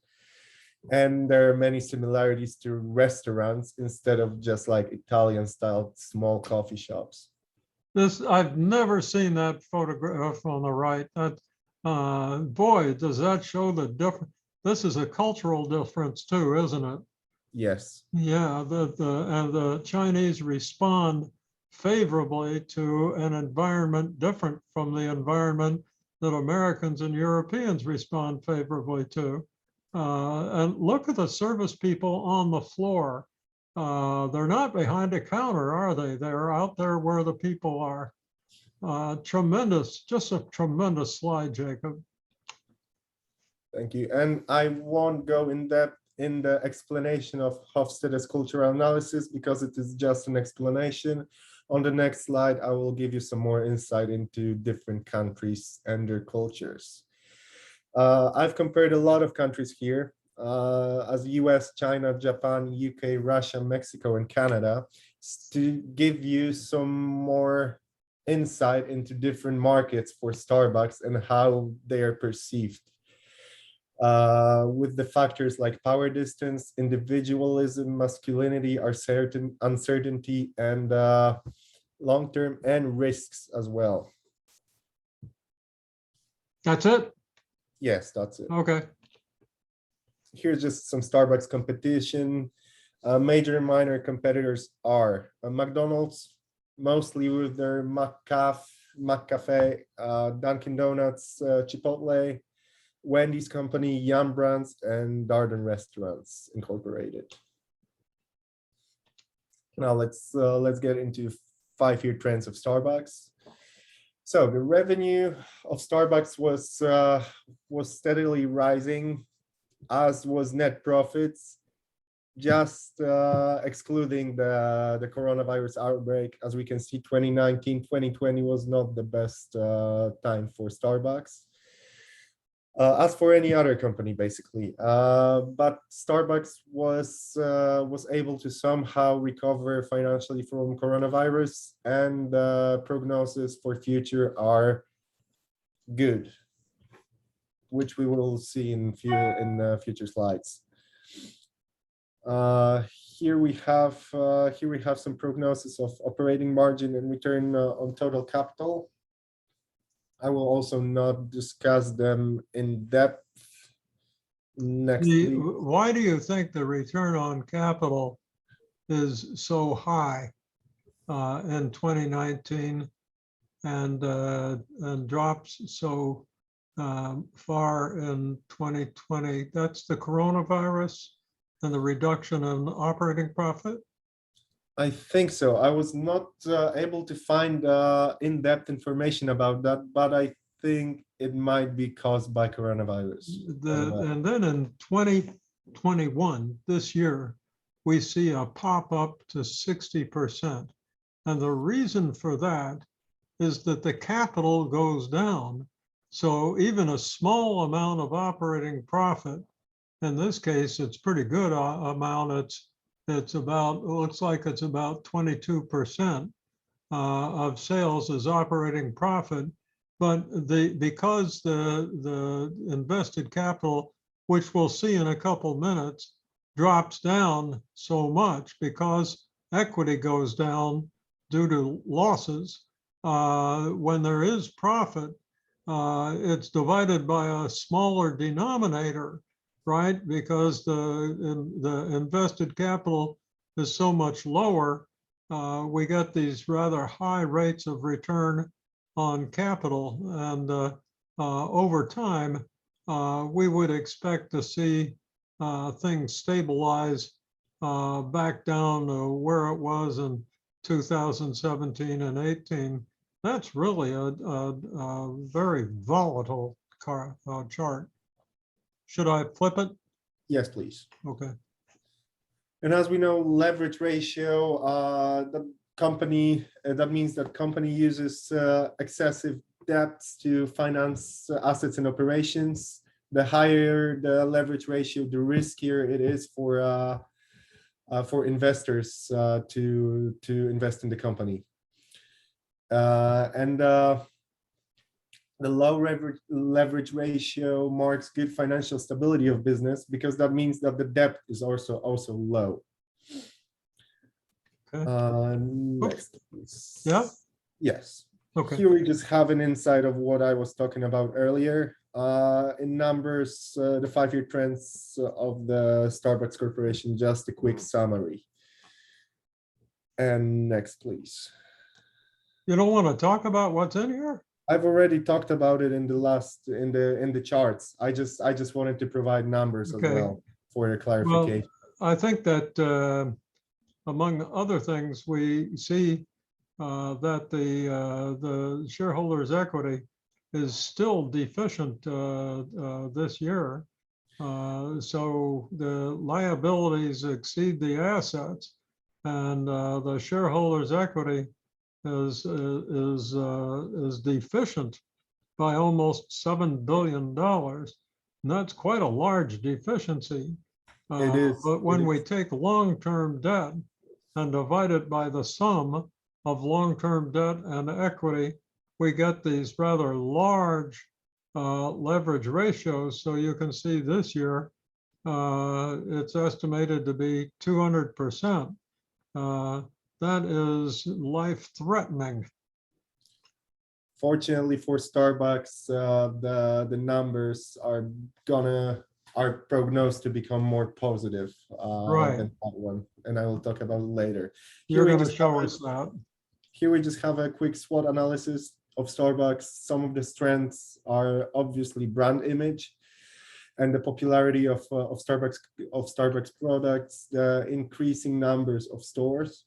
And there are many similarities to restaurants instead of just like Italian style small coffee shops. I've never seen that photograph on the right. That boy, does that show the difference. This is a cultural difference too, isn't it? Yes. Yeah, and the Chinese respond favorably to an environment different from the environment that Americans and Europeans respond favorably to. And look at the service people on the floor. They're not behind a counter, are they? They're out there where the people are. Tremendous, just a tremendous slide, Jacob. Thank you. And I won't go in depth in the explanation of Hofstede's cultural analysis because it is just an explanation. On the next slide, I will give you some more insight into different countries and their cultures. I've compared a lot of countries here, as US, China, Japan, UK, Russia, Mexico, and Canada, to give you some more insight into different markets for Starbucks and how they are perceived. With the factors like power distance, individualism, masculinity, uncertainty, and long-term and risks as well. That's it? Yes, that's it. Okay. Here's just some Starbucks competition. Major and minor competitors are McDonald's, mostly with their McCafe, Dunkin' Donuts, Chipotle, Wendy's company, Yum Brands, and Darden Restaurants Incorporated. Now let's get into 5-year trends of Starbucks. So the revenue of Starbucks was steadily rising, as was net profits, just excluding the coronavirus outbreak. As we can see, 2019, 2020 was not the best time for Starbucks. As for any other company, basically, but Starbucks was able to somehow recover financially from coronavirus, and prognosis for future are good, which we will see in future slides. Here we have some prognosis of operating margin and return on total capital. I will also not discuss them in depth. Next, why do you think the return on capital is so high in 2019 and drops so far in 2020? That's the coronavirus and the reduction in operating profit? I think so. I was not able to find in-depth information about that, but I think it might be caused by coronavirus. And then in 2021, this year, we see a pop up to 60%. And the reason for that is that the capital goes down. So even a small amount of operating profit, in this case, it's pretty good amount. It's about, it looks like it's about 22% of sales is operating profit. But because the invested capital, which we'll see in a couple minutes, drops down so much because equity goes down due to losses. When there is profit, it's divided by a smaller denominator, right? Because the invested capital is so much lower. We get these rather high rates of return on capital, and over time, we would expect to see things stabilize back down to where it was in 2017 and 18. That's really a very volatile chart. Should I flip it? Yes, please. Okay. And as we know, leverage ratio, the company, that means that company uses excessive debts to finance assets and operations. The higher the leverage ratio, the riskier it is for investors to invest in the company. The low leverage ratio marks good financial stability of business, because that means that the debt is also low. Okay. Next, please. Yeah. Yes. Okay. Here we just have an insight of what I was talking about earlier. In numbers, the 5-year trends of the Starbucks Corporation, just a quick summary. And next, please. You don't want to talk about what's in here? I've already talked about it in the charts. I just wanted to provide numbers Okay. as well for your clarification. Well, I think that among other things, we see that the shareholders' equity is still deficient this year. So the liabilities exceed the assets, and the shareholders' equity is deficient by almost $7 billion. And that's quite a large deficiency. It is. But when we take long-term debt and divide it by the sum of long-term debt and equity, we get these rather large leverage ratios. So you can see this year, it's estimated to be 200%. That is life-threatening. Fortunately for Starbucks, the numbers are prognosed to become more positive Right. than that one, and I will talk about it later. You're Here we going to just show have us that. Here we just have a quick SWOT analysis of Starbucks. Some of the strengths are obviously brand image and the popularity of Starbucks products, the increasing numbers of stores,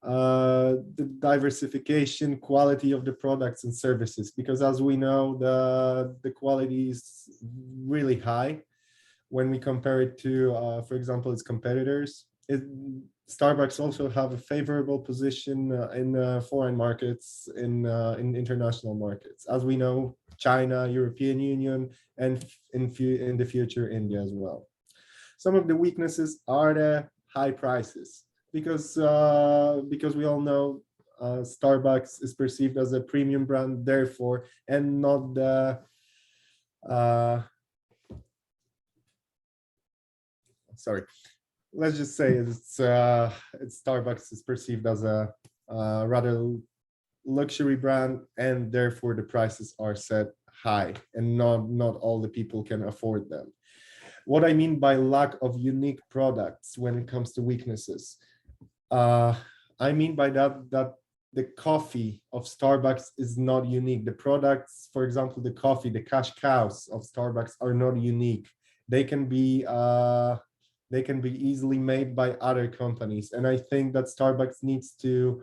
the diversification, quality of the products and services, because as we know, the quality is really high when we compare it to, for example, its competitors. Starbucks also have a favorable position in foreign markets, in international markets. As we know, China, European Union, and in the future, India as well. Some of the weaknesses are the high prices, because we all know Starbucks is perceived as a premium brand, therefore, and not the let's just say it's Starbucks is perceived as a rather luxury brand, and therefore the prices are set high, and not all the people can afford them. What I mean by lack of unique products when it comes to weaknesses, I mean by that the coffee of Starbucks is not unique. The products, for example, the coffee, the cash cows of Starbucks are not unique. They can be easily made by other companies, and I think that Starbucks needs to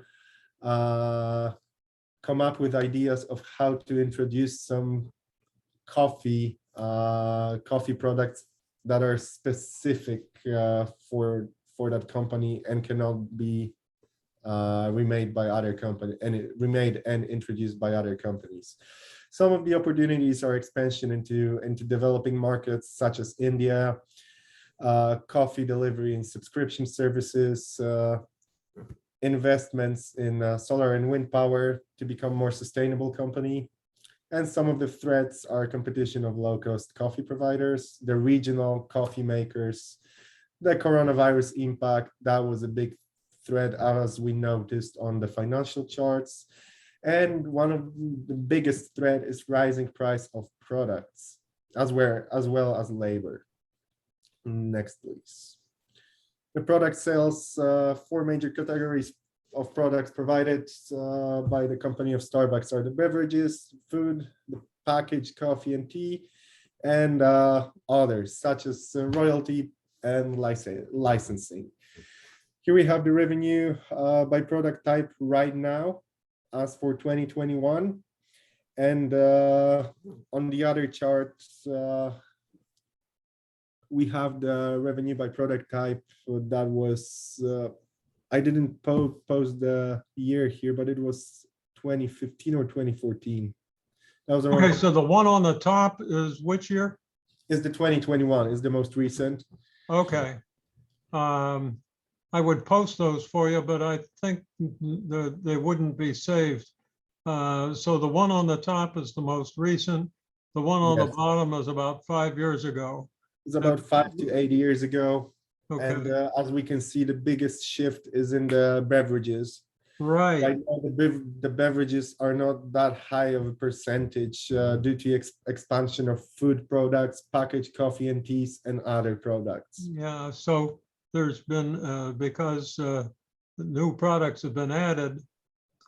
come up with ideas of how to introduce some coffee products that are specific for that company and cannot be remade by other companies, and remade and introduced by other companies. Some of the opportunities are expansion into developing markets such as India, coffee delivery and subscription services, investments in solar and wind power to become more sustainable company, And some of the threats are competition of low-cost coffee providers, the regional coffee makers, the coronavirus impact. That was a big threat, as we noticed on the financial charts. And one of the biggest threat is rising price of products, as well as labor. Next, please. The product sales, four major categories of products provided by the company of Starbucks are the beverages, food, the packaged coffee and tea, and others such as royalty and licensing. Here we have the revenue by product type right now as for 2021. And on the other chart, we have the revenue by product type that was, I didn't post the year here, but it was 2015 or 2014. That was around. Okay, so the one on the top is which year? Is the 2021, is the most recent. Okay. I would post those for you, but I think they wouldn't be saved. So the one on the top is the most recent. The one on the Yes. bottom is about 5 years ago. It's about 5 to 8 years ago. Okay, And as we can see, the biggest shift is in the beverages. right. Right now, the beverages are not that high of a percentage due to expansion of food products, packaged coffee and teas, and other products. Yeah, so there's been, because new products have been added,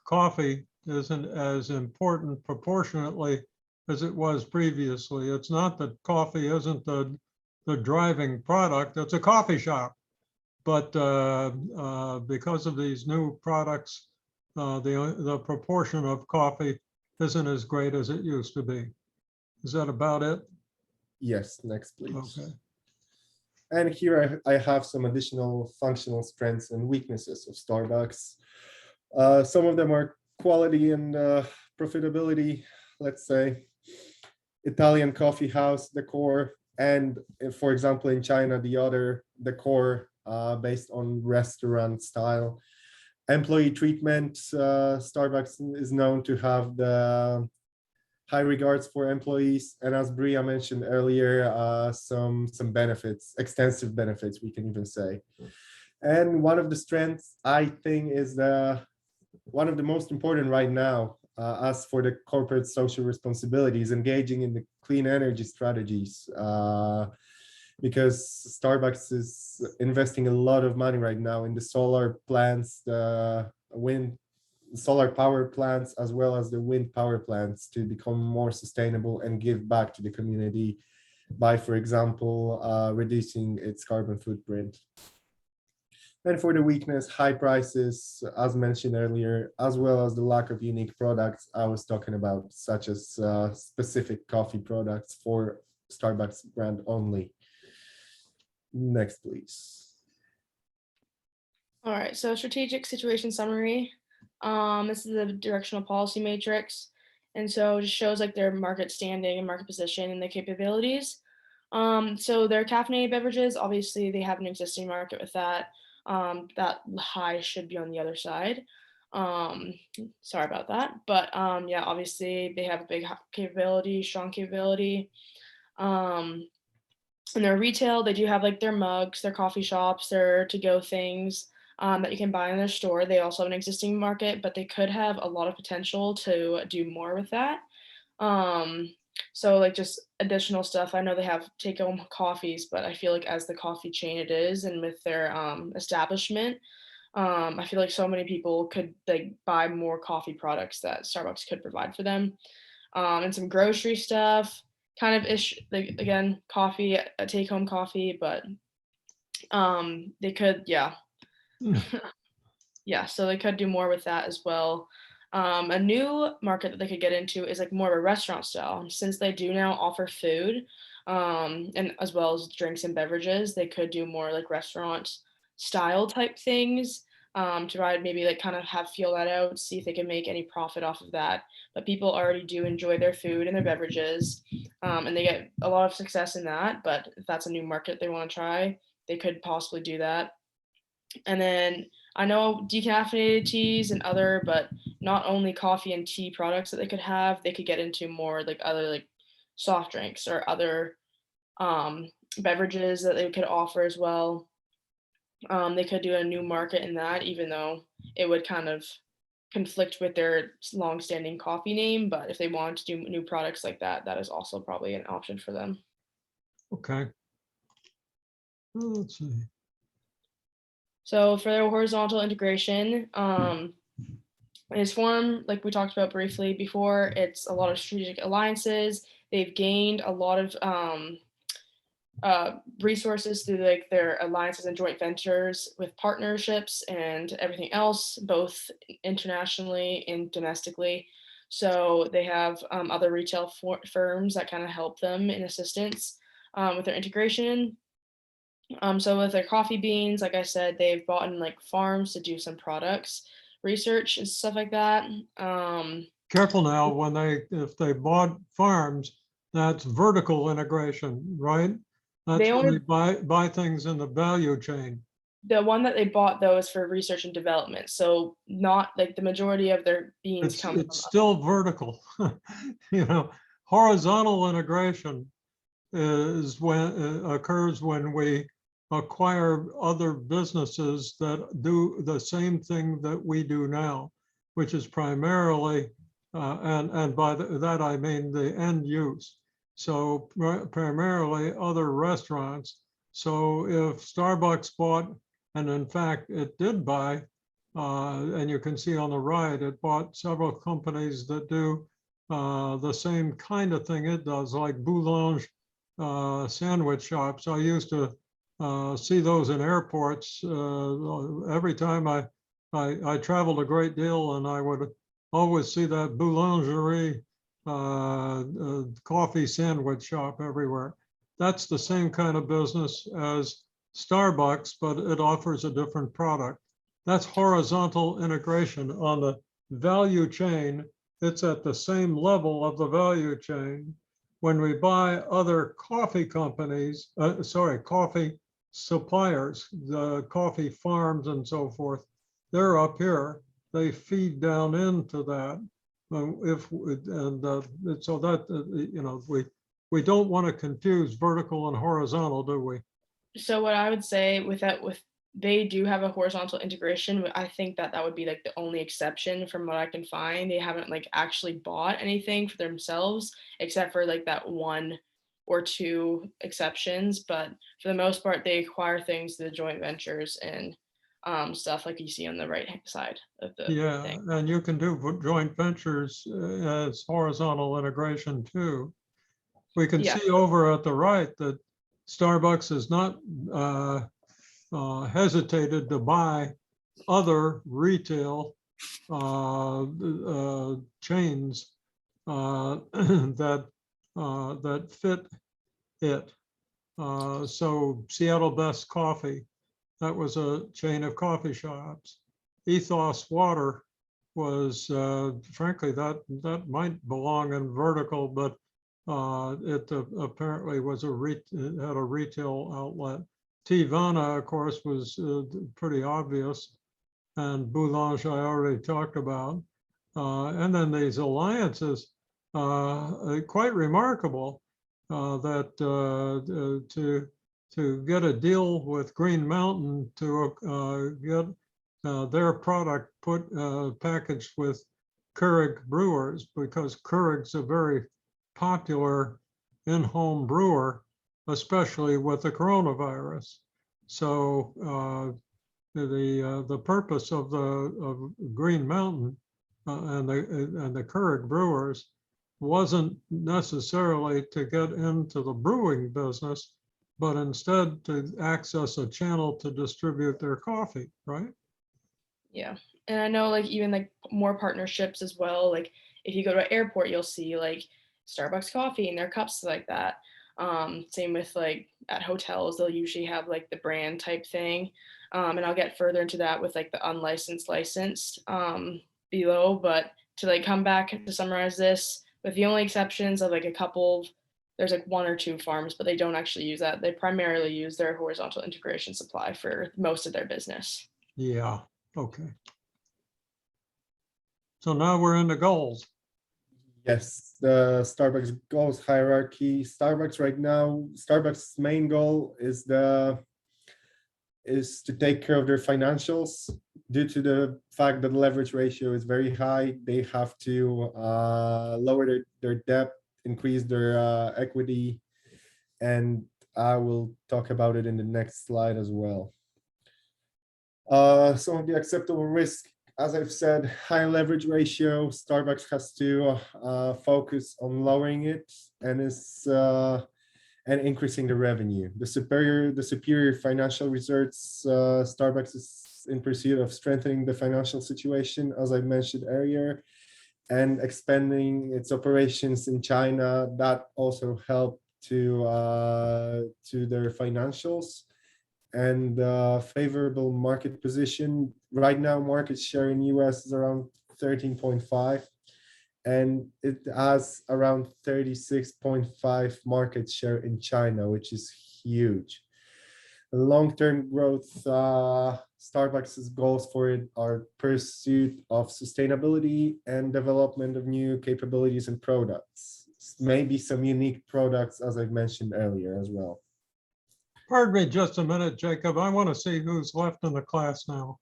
coffee isn't as important proportionately as it was previously. It's not that coffee isn't the driving product, it's a coffee shop. But because of these new products, the proportion of coffee isn't as great as it used to be. Is that about it? Yes, next, please. Okay. And here I have some additional functional strengths and weaknesses of Starbucks. Some of them are quality and profitability, let's say. Italian coffee house decor, and for example, in China, the other decor based on restaurant style. Employee treatment, Starbucks is known to have the high regards for employees, and as Bria mentioned earlier, some benefits, extensive benefits, we can even say. And one of the strengths, I think, is one of the most important right now, as for the corporate social responsibilities, engaging in the clean energy strategies, because Starbucks is investing a lot of money right now in the solar plants, the solar power plants, as well as the wind power plants, to become more sustainable and give back to the community by, for example, reducing its carbon footprint. And for the weakness, high prices, as mentioned earlier, as well as the lack of unique products I was talking about, such as specific coffee products for Starbucks brand only. Next, please. All right, so strategic situation summary. This is the directional policy matrix. And so it just shows like their market standing and market position and the capabilities. So their caffeinated beverages, obviously they have an existing market with that. That high should be on the other side. Sorry about that. But yeah, obviously they have a big capability, strong capability. In their retail, they do have like their mugs, their coffee shops, their to-go things that you can buy in their store. They also have an existing market, but they could have a lot of potential to do more with that. So like just additional stuff. I know they have take-home coffees, but I feel like as the coffee chain it is, and with their establishment, I feel like so many people could like buy more coffee products that Starbucks could provide for them, and some grocery stuff. Kind of ish, like again, coffee, a take-home coffee, but they could, yeah, yeah. So they could do more with that as well. A new market that they could get into is like more of a restaurant style. Since they do now offer food, and as well as drinks and beverages, they could do more like restaurant style type things, to try maybe like kind of feel that out, see if they can make any profit off of that. But people already do enjoy their food and their beverages, and they get a lot of success in that. But if that's a new market they want to try, they could possibly do that. And then I know decaffeinated teas and other, but not only coffee and tea products that they could have, they could get into more like other like soft drinks or other beverages that they could offer as well. They could do a new market in that, even though it would kind of conflict with their long-standing coffee name. But if they wanted to do new products like that, that is also probably an option for them. Okay. Let's see. So for their horizontal integration, is formed, like we talked about briefly before, it's a lot of strategic alliances. They've gained a lot of resources through like their alliances and joint ventures with partnerships and everything else, both internationally and domestically. So they have other retail firms that kind of help them in assistance with their integration. So with their coffee beans, like I said, they've bought in like farms to do some products research and stuff like that. Careful now, when if they bought farms, that's vertical integration, right? That's They when only they buy things in the value chain. The one that they bought though is for research and development. So not like the majority of their beans come It's from. still vertical. You know, horizontal integration is when occurs when we acquire other businesses that do the same thing that we do now, which is primarily, and by that I mean the end use. So primarily other restaurants. So if Starbucks bought, and in fact it did buy, and you can see on the right, it bought several companies that do the same kind of thing it does, like Boulange sandwich shops. I used to see those in airports every time I traveled a great deal, and I would always see that boulangerie coffee sandwich shop everywhere. That's the same kind of business as Starbucks, but it offers a different product. That's horizontal integration on the value chain. It's at the same level of the value chain. When we buy other coffee companies, coffee suppliers, the coffee farms and so forth, they're up here. They feed down into that. So that, you know, we don't want to confuse vertical and horizontal, do we? So what I would say with that, with they do have a horizontal integration. I think that that would be like the only exception from what I can find. They haven't like actually bought anything for themselves except for like that one or two exceptions. But for the most part, they acquire things through the joint ventures and stuff like you see on the right hand side of the Yeah, thing. and you can do joint ventures as horizontal integration too. We can Yeah. see over at the right that Starbucks has not hesitated to buy other retail chains that that fit it. So Seattle Best Coffee, that was a chain of coffee shops. Ethos Water was, frankly, that might belong in vertical, but it apparently was it had a retail outlet. Teavana, of course, was pretty obvious, and Boulange I already talked about. And then these alliances, quite remarkable that to get a deal with Green Mountain to get their product packaged with Keurig brewers, because Keurig's a very popular in-home brewer, especially with the coronavirus. So the purpose of Green Mountain and the Keurig brewers wasn't necessarily to get into the brewing business, but instead to access a channel to distribute their coffee, right? Yeah. And I know like even like more partnerships as well. Like if you go to an airport, you'll see like Starbucks coffee in their cups like that. Same with like at hotels, they'll usually have like the brand type thing. And I'll get further into that with like the unlicensed licensed below. But to like come back to summarize this, with the only exceptions of like a couple, there's like one or two farms, but they don't actually use that. They primarily use their horizontal integration supply for most of their business. Yeah. Okay. So now we're into goals. Yes, the Starbucks goals hierarchy. Starbucks right now, Starbucks' main goal is to take care of their financials. Due to the fact that the leverage ratio is very high, they have to lower their debt, increase their equity, and I will talk about it in the next slide as well. Some of the acceptable risk, as I've said, high leverage ratio. Starbucks has to focus on lowering it and increasing the revenue. The superior financial results. Starbucks is in pursuit of strengthening the financial situation, as I mentioned earlier, and expanding its operations in China. That also helped to their financials. And favorable market position. Right now, market share in US is around 13.5, and it has around 36.5 market share in China, which is huge. Long-term growth, Starbucks' goals for it are pursuit of sustainability and development of new capabilities and products. Maybe some unique products, as I mentioned earlier as well. Pardon me just a minute, Jacob. I want to see who's left in the class now.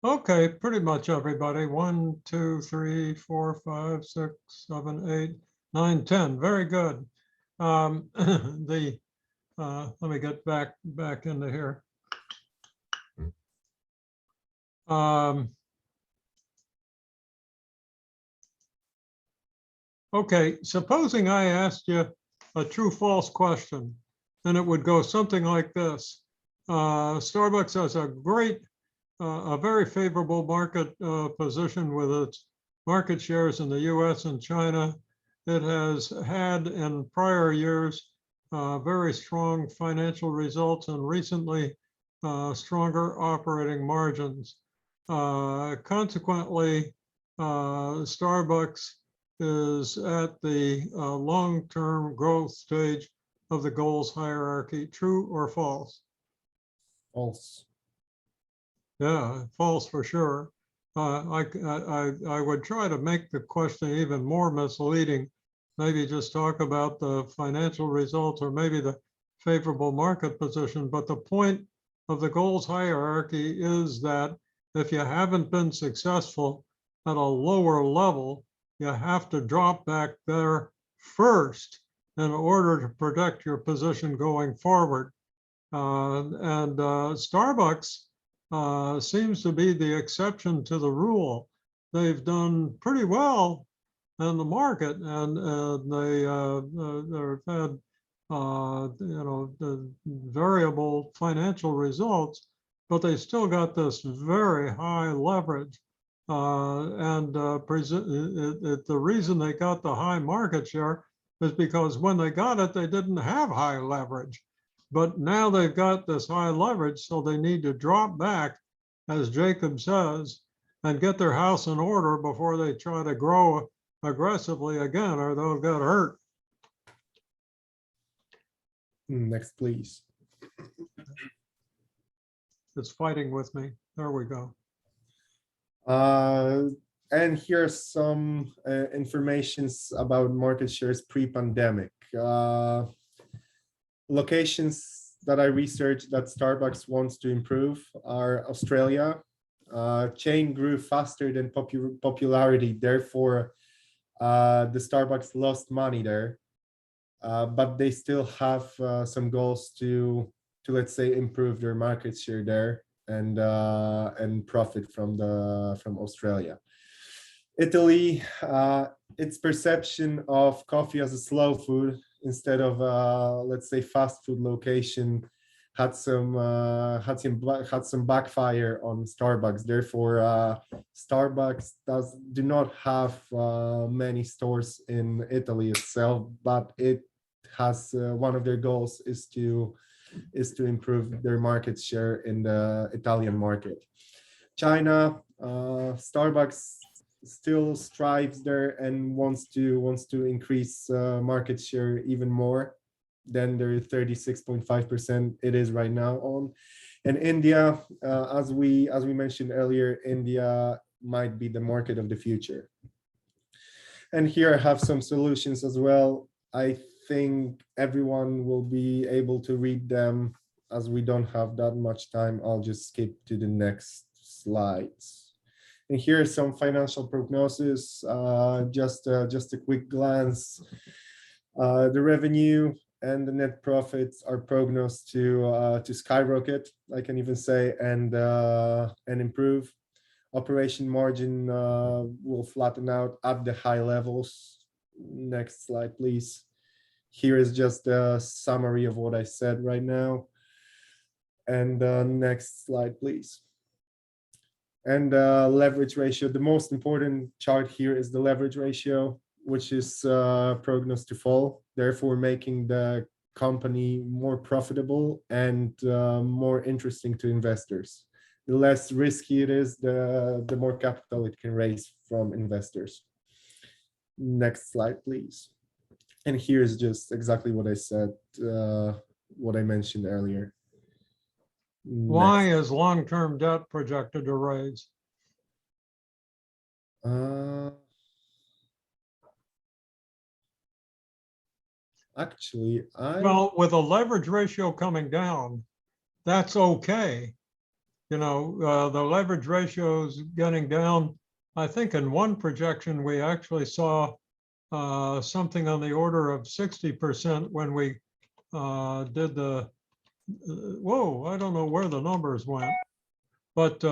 Okay, pretty much everybody. 1, 2, 3, 4, 5, 6, 7, 8, 9, 10. Very good. Let me get back into here. Okay, supposing I asked you a true-false question, and it would go something like this. Starbucks has a very favorable market position with its market shares in the US and China. It has had in prior years very strong financial results and recently stronger operating margins. Consequently, Starbucks is at the long-term growth stage of the goals hierarchy. True or false? False. Yeah, false for sure. I would try to make the question even more misleading. Maybe just talk about the financial results or maybe the favorable market position. But the point of the goals hierarchy is that if you haven't been successful at a lower level, you have to drop back there first in order to protect your position going forward. Starbucks seems to be the exception to the rule. They've done pretty well in the market, and they've had the variable financial results, but they still got this very high leverage. The reason they got the high market share is because when they got it, they didn't have high leverage. But now they've got this high leverage, so they need to drop back, as Jacob says, and get their house in order before they try to grow aggressively again, or they'll get hurt. Next, please. It's fighting with me. There we go. And here's some informations about market shares pre-pandemic. Locations that I researched that Starbucks wants to improve are Australia. Chain grew faster than popularity, therefore the Starbucks lost money there. But they still have some goals to let's say improve their market share there and profit from Australia. Italy, its perception of coffee as a slow food instead of let's say fast food location had some backfire on Starbucks. Therefore, Starbucks do not have many stores in Italy itself, but it has one of their goals is to improve their market share in the Italian market. China, Starbucks still strives there and wants to increase market share even more than their 36.5% it is right now on. And India, as we mentioned earlier, India might be the market of the future. And here I have some solutions as well. I think everyone will be able to read them. As we don't have that much time, I'll just skip to the next slides. And here are some financial prognosis, just a quick glance. The revenue and the net profits are prognosed to skyrocket, I can even say, and improve. Operation margin will flatten out at the high levels. Next slide, please. Here is just a summary of what I said right now. And next slide, please. And leverage ratio. The most important chart here is the leverage ratio, which is prognosed to fall, therefore making the company more profitable and more interesting to investors. The less risky it is, the more capital it can raise from investors. Next slide, please. And here's just exactly what I said, what I mentioned earlier. Why is long-term debt projected to raise? Actually, Well, with a leverage ratio coming down, that's okay. You know, the leverage ratio is getting down. I think in one projection, we actually saw something on the order of 60% when we did the, whoa, I don't know where the numbers went, but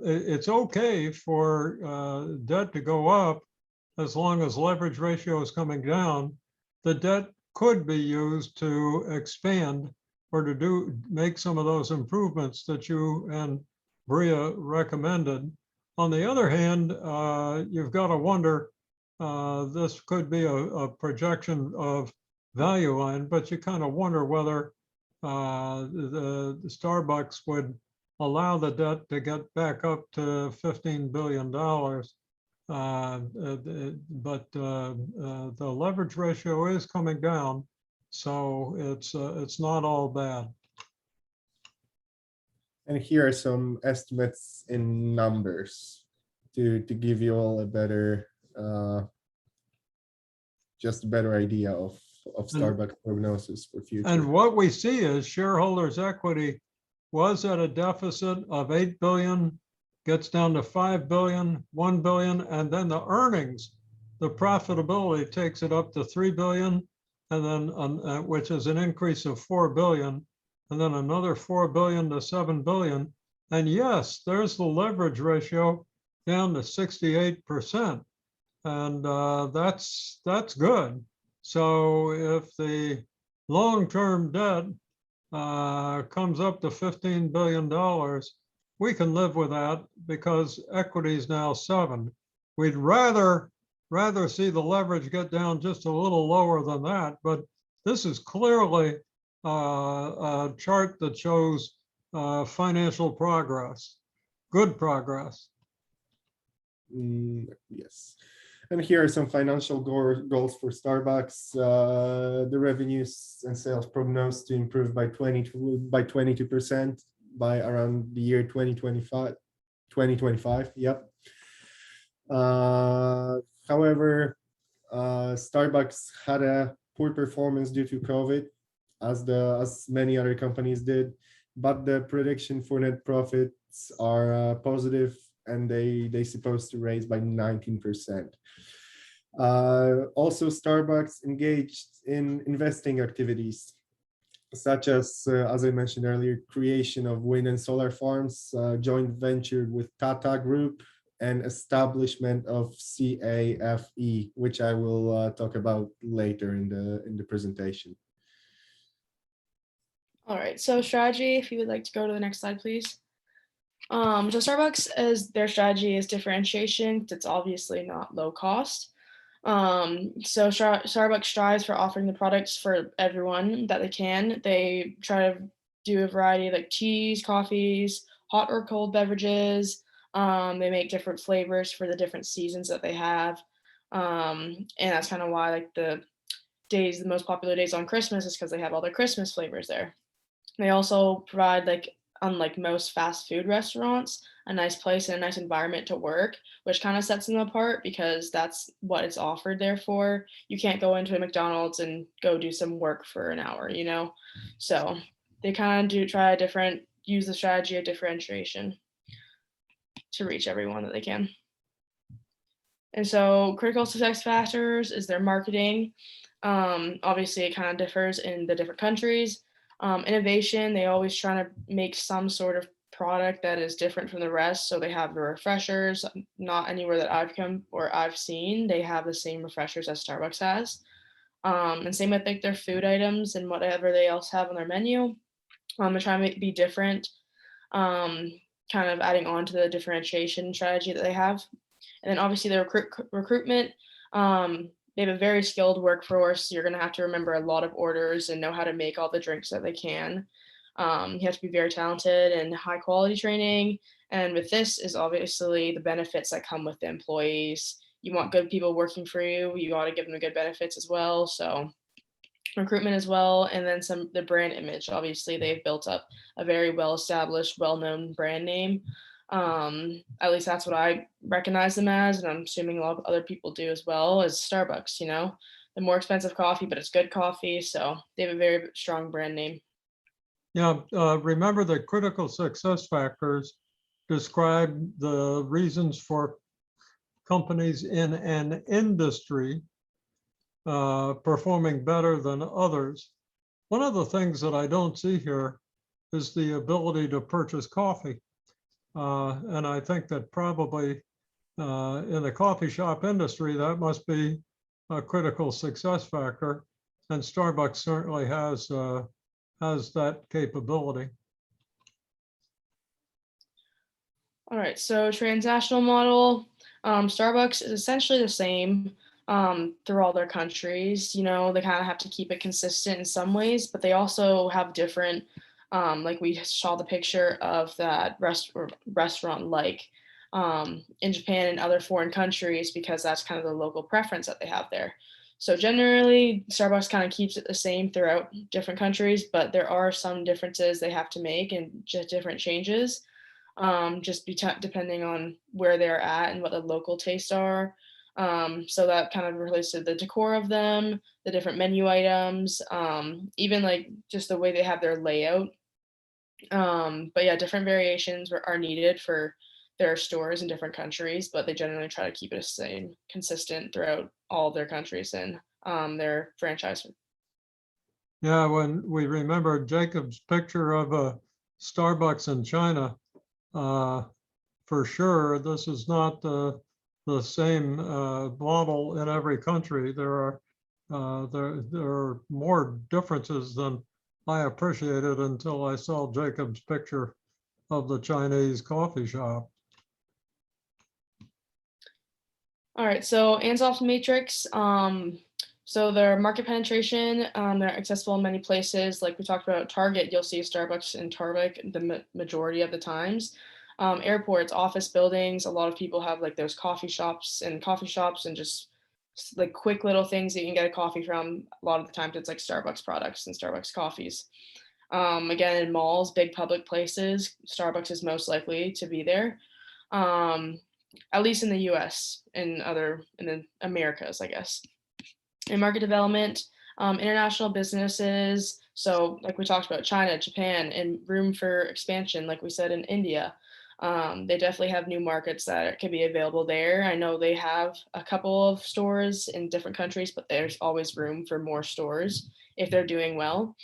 it's okay for debt to go up as long as leverage ratio is coming down. The debt could be used to expand or to make some of those improvements that you and Bria recommended. On the other hand, you've got to wonder, this could be a projection of value line, but you kind of wonder whether the Starbucks would allow the debt to get back up to $15 billion. But the leverage ratio is coming down, so it's not all bad. And here are some estimates in numbers to give you all a better, just a better idea of Starbucks prognosis for future. And what we see is shareholders' equity was at a deficit of 8 billion, gets down to 5 billion, 1 billion, and then the earnings, the profitability takes it up to 3 billion, and then which is an increase of 4 billion, and then another 4 billion to 7 billion. And yes, there's the leverage ratio down to 68%. And that's good. So if the long-term debt comes up to $15 billion, we can live with that because equity is now 7. We'd rather see the leverage get down just a little lower than that, but this is clearly a chart that shows financial progress, good progress. Yes. And here are some financial goals for Starbucks. The revenues and sales prognosed to improve by 22% by around the year 2025. Yep. However, Starbucks had a poor performance due to COVID, as many other companies did, but the prediction for net profits are positive, and they supposed to raise by 19%. Also, Starbucks engaged in investing activities, such as I mentioned earlier, creation of wind and solar farms, joint venture with Tata Group, and establishment of CAFE, which I will talk about later in the presentation. All right, so strategy, if you would like to go to the next slide, please. So Starbucks, as their strategy is differentiation, it's obviously not low cost. So Starbucks strives for offering the products for everyone that they can. They try to do a variety of like teas, coffees, hot or cold beverages. They make different flavors for the different seasons that they have. And that's kind of why like the most popular days on Christmas is because they have all their Christmas flavors there. They also provide, like, unlike most fast food restaurants, a nice place and a nice environment to work, which kind of sets them apart because that's what it's offered there for. You can't go into a McDonald's and go do some work for an hour, you know? So they kind of do try a different, use the strategy of differentiation to reach everyone that they can. And so critical success factors is their marketing. Obviously, it kind of differs in the different countries. Innovation, they always trying to make some sort of product that is different from the rest. So they have the refreshers. Not anywhere that I've come or I've seen, they have the same refreshers as Starbucks has. And same with like their food items and whatever they else have on their menu. They're trying to be different, um, kind of adding on to the differentiation strategy that they have. And then obviously the recruitment, they have a very skilled workforce. You're gonna have to remember a lot of orders and know how to make all the drinks that they can. You have to be very talented and high quality training. And with this is obviously the benefits that come with the employees. You want good people working for you. You ought to give them good benefits as well. So recruitment as well, and then some the brand image. Obviously, they've built up a very well established, well known brand name. At least that's what I recognize them as, and I'm assuming a lot of other people do as well as Starbucks. You know, the more expensive coffee, but it's good coffee, so they have a very strong brand name. Yeah, remember that critical success factors describe the reasons for companies in an industry performing better than others. One of the things that I don't see here is the ability to purchase coffee. And I think that probably in the coffee shop industry, that must be a critical success factor. And Starbucks certainly has that capability. All right, so transnational model, Starbucks is essentially the same through all their countries. You know, they kind of have to keep it consistent in some ways, but they also have different, like we saw the picture of that restaurant, like in Japan and other foreign countries, because that's kind of the local preference that they have there. So generally, Starbucks kind of keeps it the same throughout different countries, but there are some differences they have to make and just different changes, depending on where they're at and what the local tastes are. So that kind of relates to the decor of them, the different menu items, even like just the way they have their layout. But yeah, different variations are needed for their stores in different countries, but they generally try to keep it the same, consistent throughout all their countries and their franchise. Yeah, when we remember Jacob's picture of a Starbucks in China, for sure, this is not the same model in every country. There are more differences than I appreciated until I saw Jacob's picture of the Chinese coffee shop. All right, so Ansoff Matrix. So their market penetration, they're accessible in many places. Like we talked about Target, you'll see Starbucks in Target the majority of the times. Airports, office buildings, a lot of people have like those coffee shops and just like quick little things that you can get a coffee from. A lot of the times it's like Starbucks products and Starbucks coffees. Again, in malls, big public places, Starbucks is most likely to be there. Um, at least in the US and in the Americas, I guess. In market development, international businesses. So like we talked about China, Japan, and room for expansion, like we said in India. They definitely have new markets that can be available there. I know they have a couple of stores in different countries, but there's always room for more stores if they're doing well.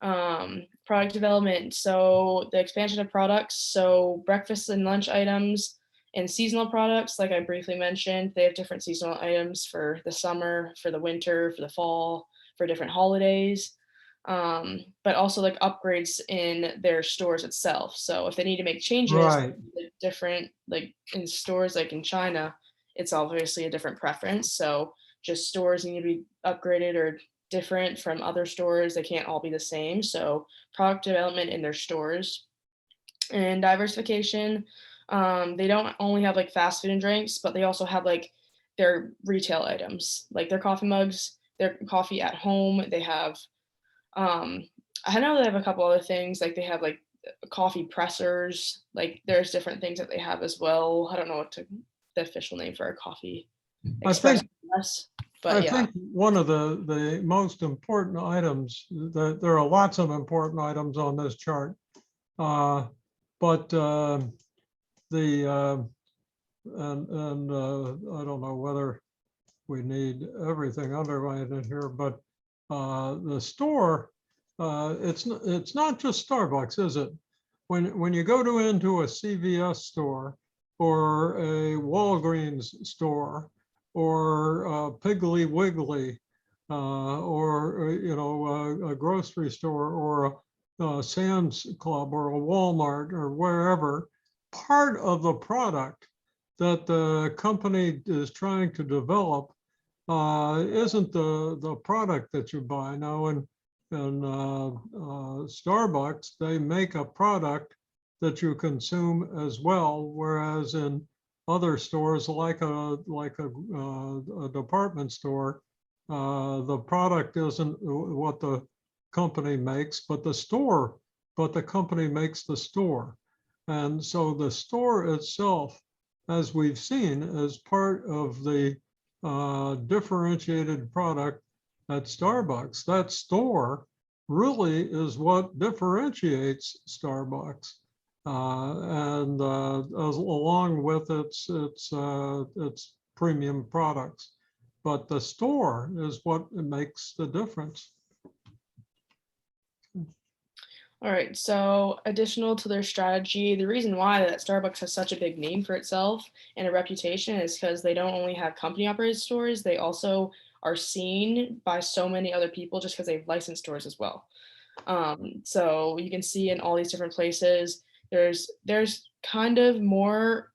Product development. So the expansion of products. So breakfast and lunch items and seasonal products, like I briefly mentioned, they have different seasonal items for the summer, for the winter, for the fall, for different holidays. But also like upgrades in their stores itself. So if they need to make changes, Right. different like in stores like in China, it's obviously a different preference. So just stores need to be upgraded or different from other stores. They can't all be the same. So product development in their stores and diversification. They don't only have like fast food and drinks, but they also have like their retail items, like their coffee mugs, their coffee at home. They have, I know they have a couple other things, like they have like coffee pressers, like there's different things that they have as well. I don't know the official name for a coffee I express think press, but I yeah. think one of the most important items, that there are lots of important items on this chart. But the I don't know whether we need everything underlined in here, but the store, it's not just Starbucks, is it? When you go into a CVS store or a Walgreens store or Piggly Wiggly or a grocery store or a Sam's Club or a Walmart or wherever, part of the product that the company is trying to develop isn't the product that you buy. Now in Starbucks, they make a product that you consume as well, whereas in other stores like a department store, the product isn't what the company makes, but the company makes the store. And so the store itself, as we've seen, is part of the differentiated product at Starbucks. That store really is what differentiates Starbucks, and along with its premium products. But the store is what makes the difference. All right, so additional to their strategy, the reason why that Starbucks has such a big name for itself and a reputation is because they don't only have company operated stores, they also are seen by so many other people just because they've licensed stores as well. So you can see in all these different places, there's kind of more,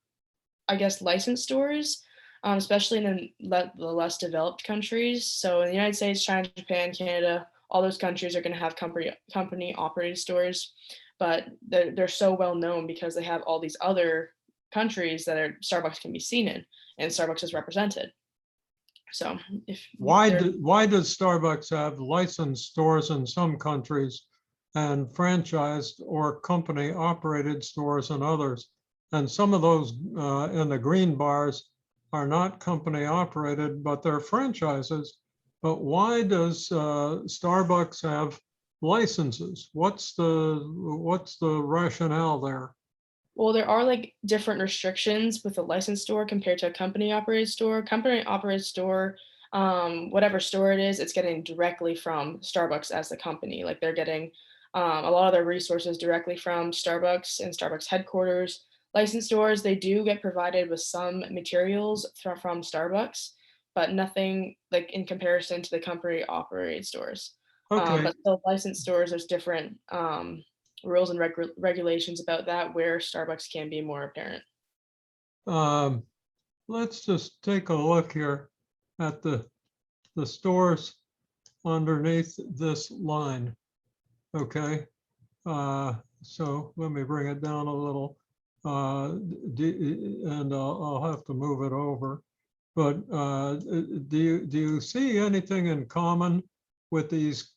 I guess, licensed stores, especially in the less developed countries. So in the United States, China, Japan, Canada, all those countries are going to have company operated stores, but they're so well known because they have all these other countries that Starbucks can be seen in, and Starbucks is represented. So why does Starbucks have licensed stores in some countries and franchised or company operated stores in others? And some of those in the green bars are not company operated, but they're franchises. But why does Starbucks have licenses? What's the rationale there? Well, there are like different restrictions with a licensed store compared to a company operated store. Company operated store, whatever store it is, it's getting directly from Starbucks as the company. Like they're getting a lot of their resources directly from Starbucks and Starbucks headquarters. Licensed stores, they do get provided with some materials from Starbucks, but nothing like in comparison to the company operated stores. Okay, But still licensed stores, there's different rules and regulations about that where Starbucks can be more apparent. let's just take a look here at the stores underneath this line. Okay, so let me bring it down a little, and I'll have to move it over. But do you see anything in common with these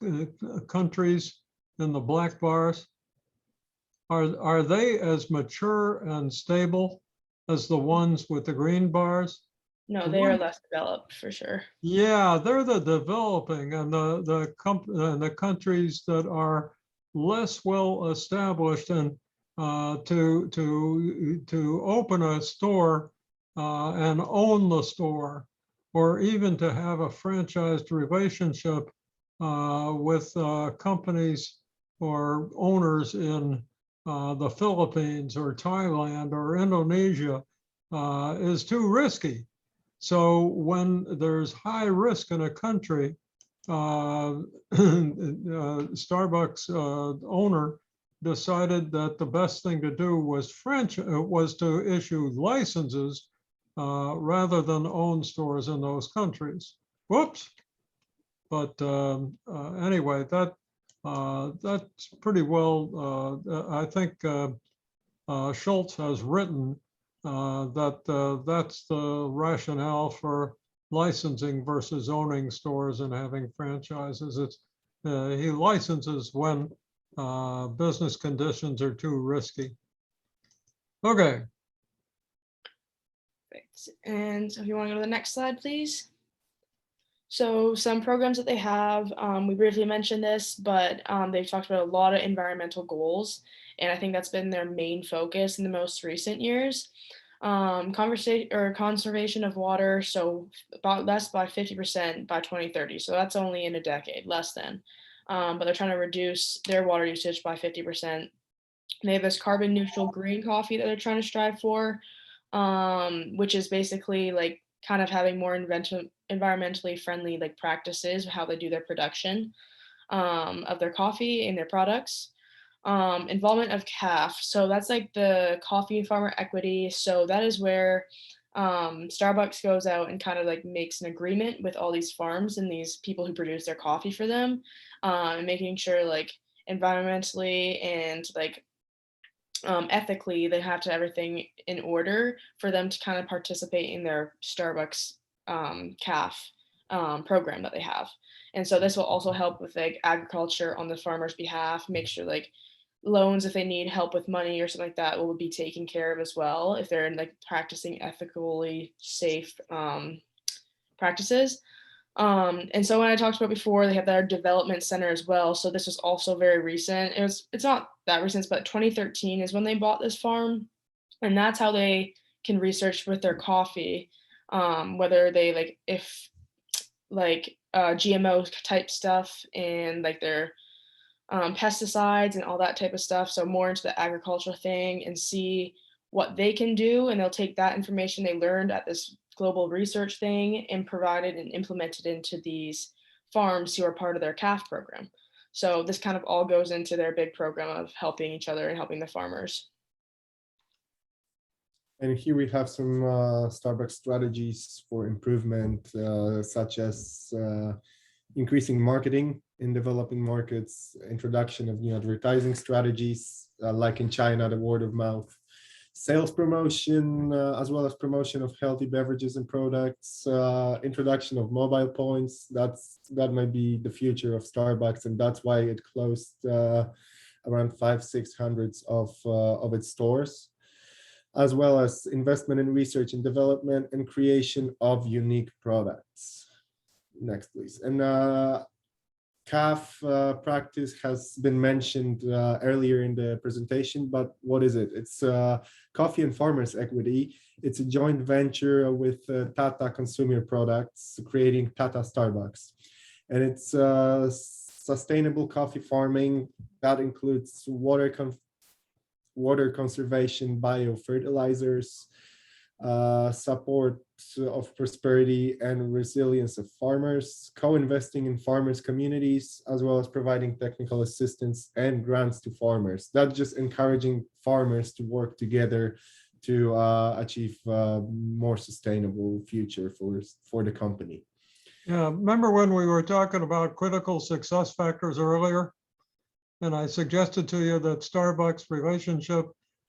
countries in the black bars? Are they as mature and stable as the ones with the green bars? No, they are less developed for sure. Yeah, they're the developing and the countries that are less well established, and to open a store and own the store, or even to have a franchised relationship with companies or owners in the Philippines or Thailand or Indonesia is too risky. So when there's high risk in a country, Starbucks owner decided that the best thing to do was to issue licenses rather than own stores in those countries. Whoops. But anyway, that's pretty well. I think Schultz has written that that's the rationale for licensing versus owning stores and having franchises. He licenses when business conditions are too risky. Okay, Perfect. And so if you want to go to the next slide, please. So some programs that they have, we briefly mentioned this, but they've talked about a lot of environmental goals, and I think that's been their main focus in the most recent years. Conversation or conservation of water, so about less by 50% by 2030. So that's only in a decade, less than. But they're trying to reduce their water usage by 50%. They have this carbon neutral green coffee that they're trying to strive for, which is basically like kind of having more environmentally friendly like practices, how they do their production of their coffee and their products. Involvement of CAF. So that's like the coffee farmer equity. So that is where Starbucks goes out and kind of like makes an agreement with all these farms and these people who produce their coffee for them, and making sure like environmentally and like ethically they have to have everything in order for them to kind of participate in their Starbucks CAF program that they have. And so this will also help with like agriculture on the farmer's behalf, make sure like loans if they need help with money or something like that will be taken care of as well if they're like practicing ethically safe practices. And so when I talked about before, they have their development center as well. So this was also very recent. It's not that recent, but 2013 is when they bought this farm, and that's how they can research with their coffee, whether they like if like GMO type stuff and like their pesticides and all that type of stuff. So more into the agricultural thing and see what they can do, and they'll take that information they learned at this global research thing and provide it and implement it into these farms who are part of their CAF program. So this kind of all goes into their big program of helping each other and helping the farmers. And here we have some Starbucks strategies for improvement, such as increasing marketing in developing markets, introduction of new advertising strategies, like in China, the word of mouth, sales promotion, as well as promotion of healthy beverages and products, introduction of mobile points. That might be the future of Starbucks, and that's why it closed around 500-600 of its stores, as well as investment in research and development and creation of unique products. Next, please. And CAF practice has been mentioned earlier in the presentation, but what is it? It's Coffee and Farmers Equity. It's a joint venture with Tata Consumer Products, creating Tata Starbucks. And it's sustainable coffee farming that includes water conservation, biofertilizers, support of prosperity and resilience of farmers, co-investing in farmers' communities, as well as providing technical assistance and grants to farmers. That's just encouraging farmers to work together to achieve a more sustainable future for the company. yeah, remember when we were talking about critical success factors earlier? And I suggested to you that Starbucks' relationship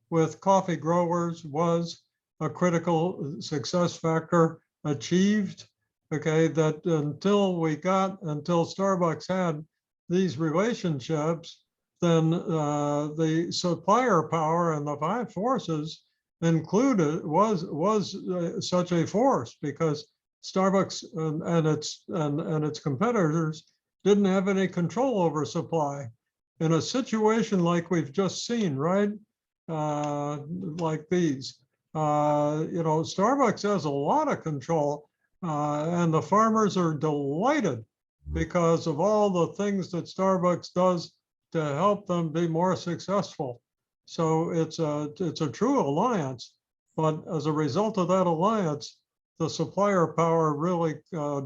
with coffee growers was a critical success factor achieved. Okay, that until Starbucks had these relationships, then the supplier power and the five forces included was such a force, because Starbucks and its competitors didn't have any control over supply. In a situation like we've just seen, right? Like these, Starbucks has a lot of control, and the farmers are delighted because of all the things that Starbucks does to help them be more successful. So it's a true alliance, but as a result of that alliance, the supplier power really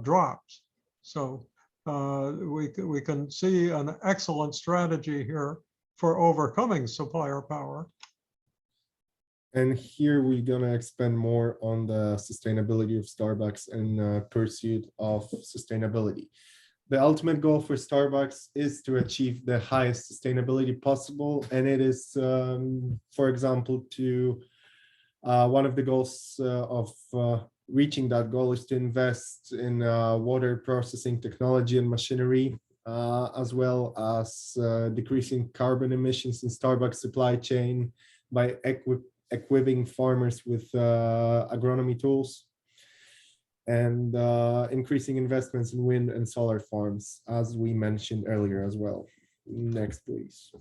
drops. So we can see an excellent strategy here for overcoming supplier power. And here we're going to expand more on the sustainability of Starbucks and pursuit of sustainability. The ultimate goal for Starbucks is to achieve the highest sustainability possible. And it is, for example, one of the goals of reaching that goal is to invest in water processing technology and machinery, as well as decreasing carbon emissions in Starbucks supply chain by equipping farmers with agronomy tools, and increasing investments in wind and solar farms, as we mentioned earlier as well. Next, please.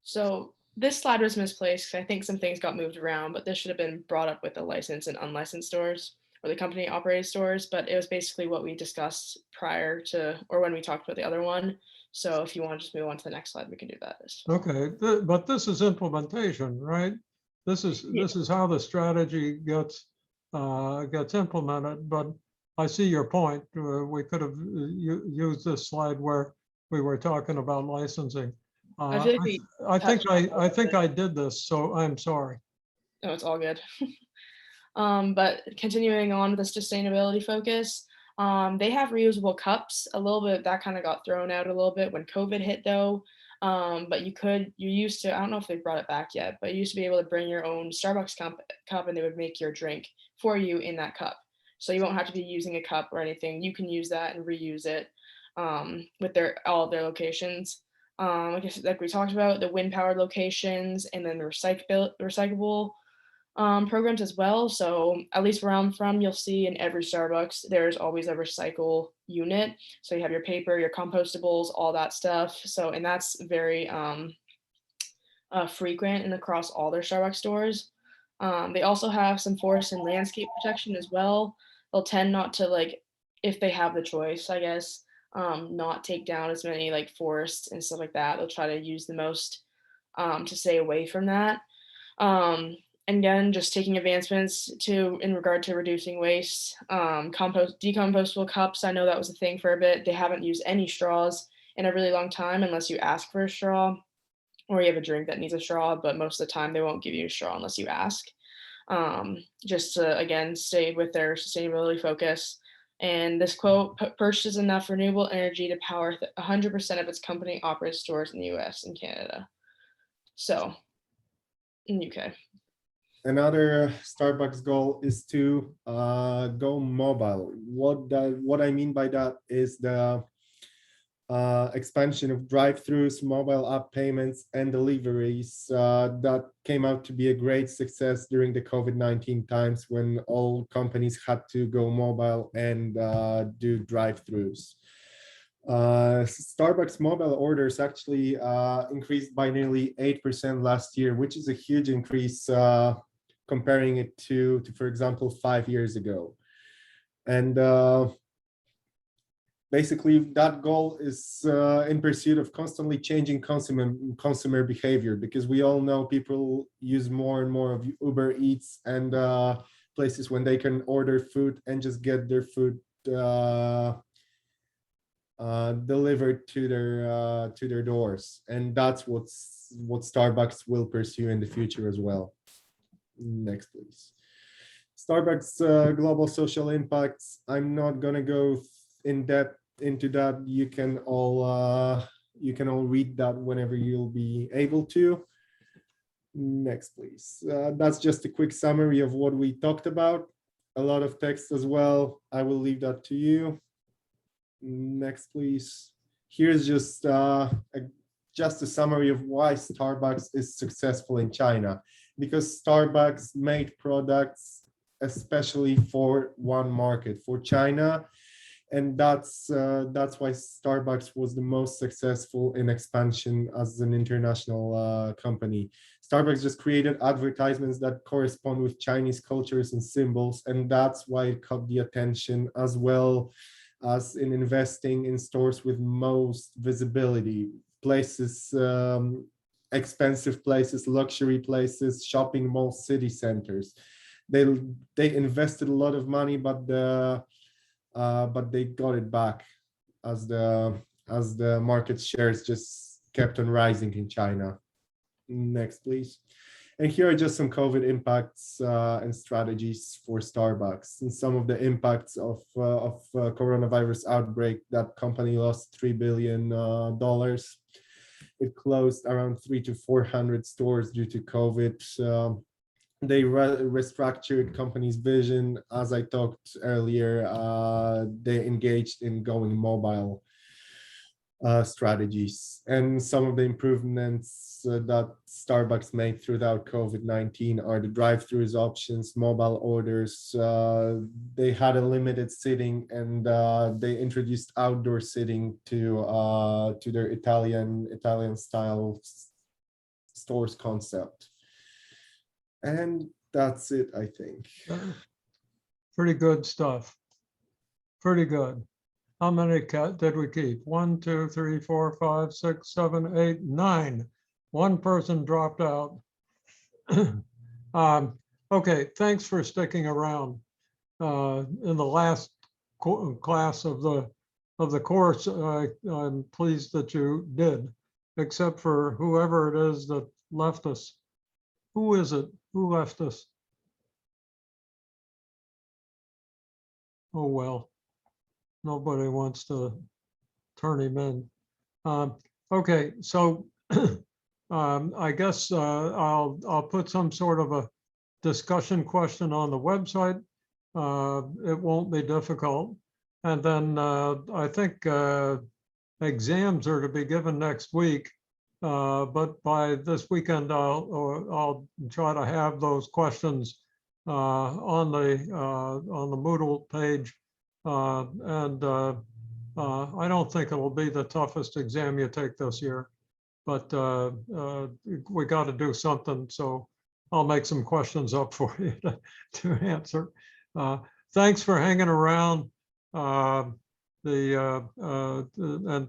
So this slide was misplaced 'cause I think some things got moved around, but this should have been brought up with the licensed and unlicensed stores or the company operated stores. But it was basically what we discussed prior to, or when we talked about the other one. So if you want to just move on to the next slide, we can do that. Okay, but this is implementation, right? This is how the strategy gets implemented, but I see your point. We could have used this slide where we were talking about licensing. I feel like we I think I did this, so I'm sorry. No, it's all good. But continuing on with this sustainability focus, they have reusable cups. A little bit that kind of got thrown out a little bit when COVID hit, though. But you used to, I don't know if they brought it back yet, but you used to be able to bring your own Starbucks cup and they would make your drink for you in that cup. So you won't have to be using a cup or anything. You can use that and reuse it with all of their locations. Like we talked about, the wind powered locations and then the recyclable programs as well. So at least where I'm from, you'll see in every Starbucks, there's always a recycle unit. So you have your paper, your compostables, all that stuff. So, and that's very frequent and across all their Starbucks stores. They also have some forest and landscape protection as well. They'll tend not to, like, if they have the choice, I guess, not take down as many like forests and stuff like that. They'll try to use the most to stay away from that. And again, just taking advancements in regard to reducing waste, decompostable cups. I know that was a thing for a bit. They haven't used any straws in a really long time unless you ask for a straw or you have a drink that needs a straw, but most of the time they won't give you a straw unless you ask. Just to, again, stay with their sustainability focus. And this quote, purchases enough renewable energy to power 100% of its company operated stores in the US and Canada. So, in UK. Another Starbucks goal is to go mobile. What I mean by that is the expansion of drive-throughs, mobile app payments, and deliveries that came out to be a great success during the COVID-19 times when all companies had to go mobile and do drive-throughs. Starbucks mobile orders actually increased by nearly 8% last year, which is a huge increase comparing it to, for example, 5 years ago. And basically, that goal is in pursuit of constantly changing consumer behavior, because we all know people use more and more of Uber Eats and places when they can order food and just get their food delivered to their doors, and that's what Starbucks will pursue in the future as well. Next, please. Starbucks global social impacts. I'm not gonna go in depth into that. You can all read that whenever you'll be able to. Next, please. That's just a quick summary of what we talked about. A lot of text as well. I will leave that to you. Next, please. Here's just a summary of why Starbucks is successful in China. Because Starbucks made products especially for one market, for China, and that's why Starbucks was the most successful in expansion as an international company. Starbucks just created advertisements that correspond with Chinese cultures and symbols, and that's why it caught the attention, as well as in investing in stores with most visibility, places, expensive places, luxury places, shopping malls, city centers. They invested a lot of money, but they got it back as the market shares just kept on rising in China. Next, please. And here are just some COVID impacts and strategies for Starbucks, and some of the impacts of coronavirus outbreak. That company lost $3 billion. It closed around 300 to 400 stores due to COVID. They restructured company's vision. As I talked earlier, they engaged in going mobile. strategies. And some of the improvements that Starbucks made throughout COVID-19 are the drive-throughs options, mobile orders. They had a limited seating, and they introduced outdoor seating to their Italian style stores concept. And that's it, I think. Pretty good stuff. Pretty good. How many did we keep? 1, 2, 3, 4, 5, 6, 7, 8, 9. One person dropped out. Okay, thanks for sticking around. In the last class of the course, I'm pleased that you did, except for whoever it is that left us. Who is it? Who left us? Oh, well. Nobody wants to turn him in. Okay, so I guess I'll put some sort of a discussion question on the website. It won't be difficult. And then I think exams are to be given next week. But by this weekend, I'll try to have those questions on the Moodle page. I don't think it'll be the toughest exam you take this year, but we got to do something. So I'll make some questions up for you to answer. Thanks for hanging around. And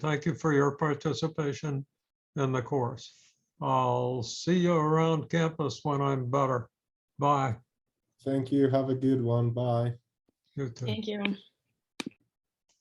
thank you for your participation in the course. I'll see you around campus when I'm better. Bye. Thank you. Have a good one. Bye. You too. Thank you.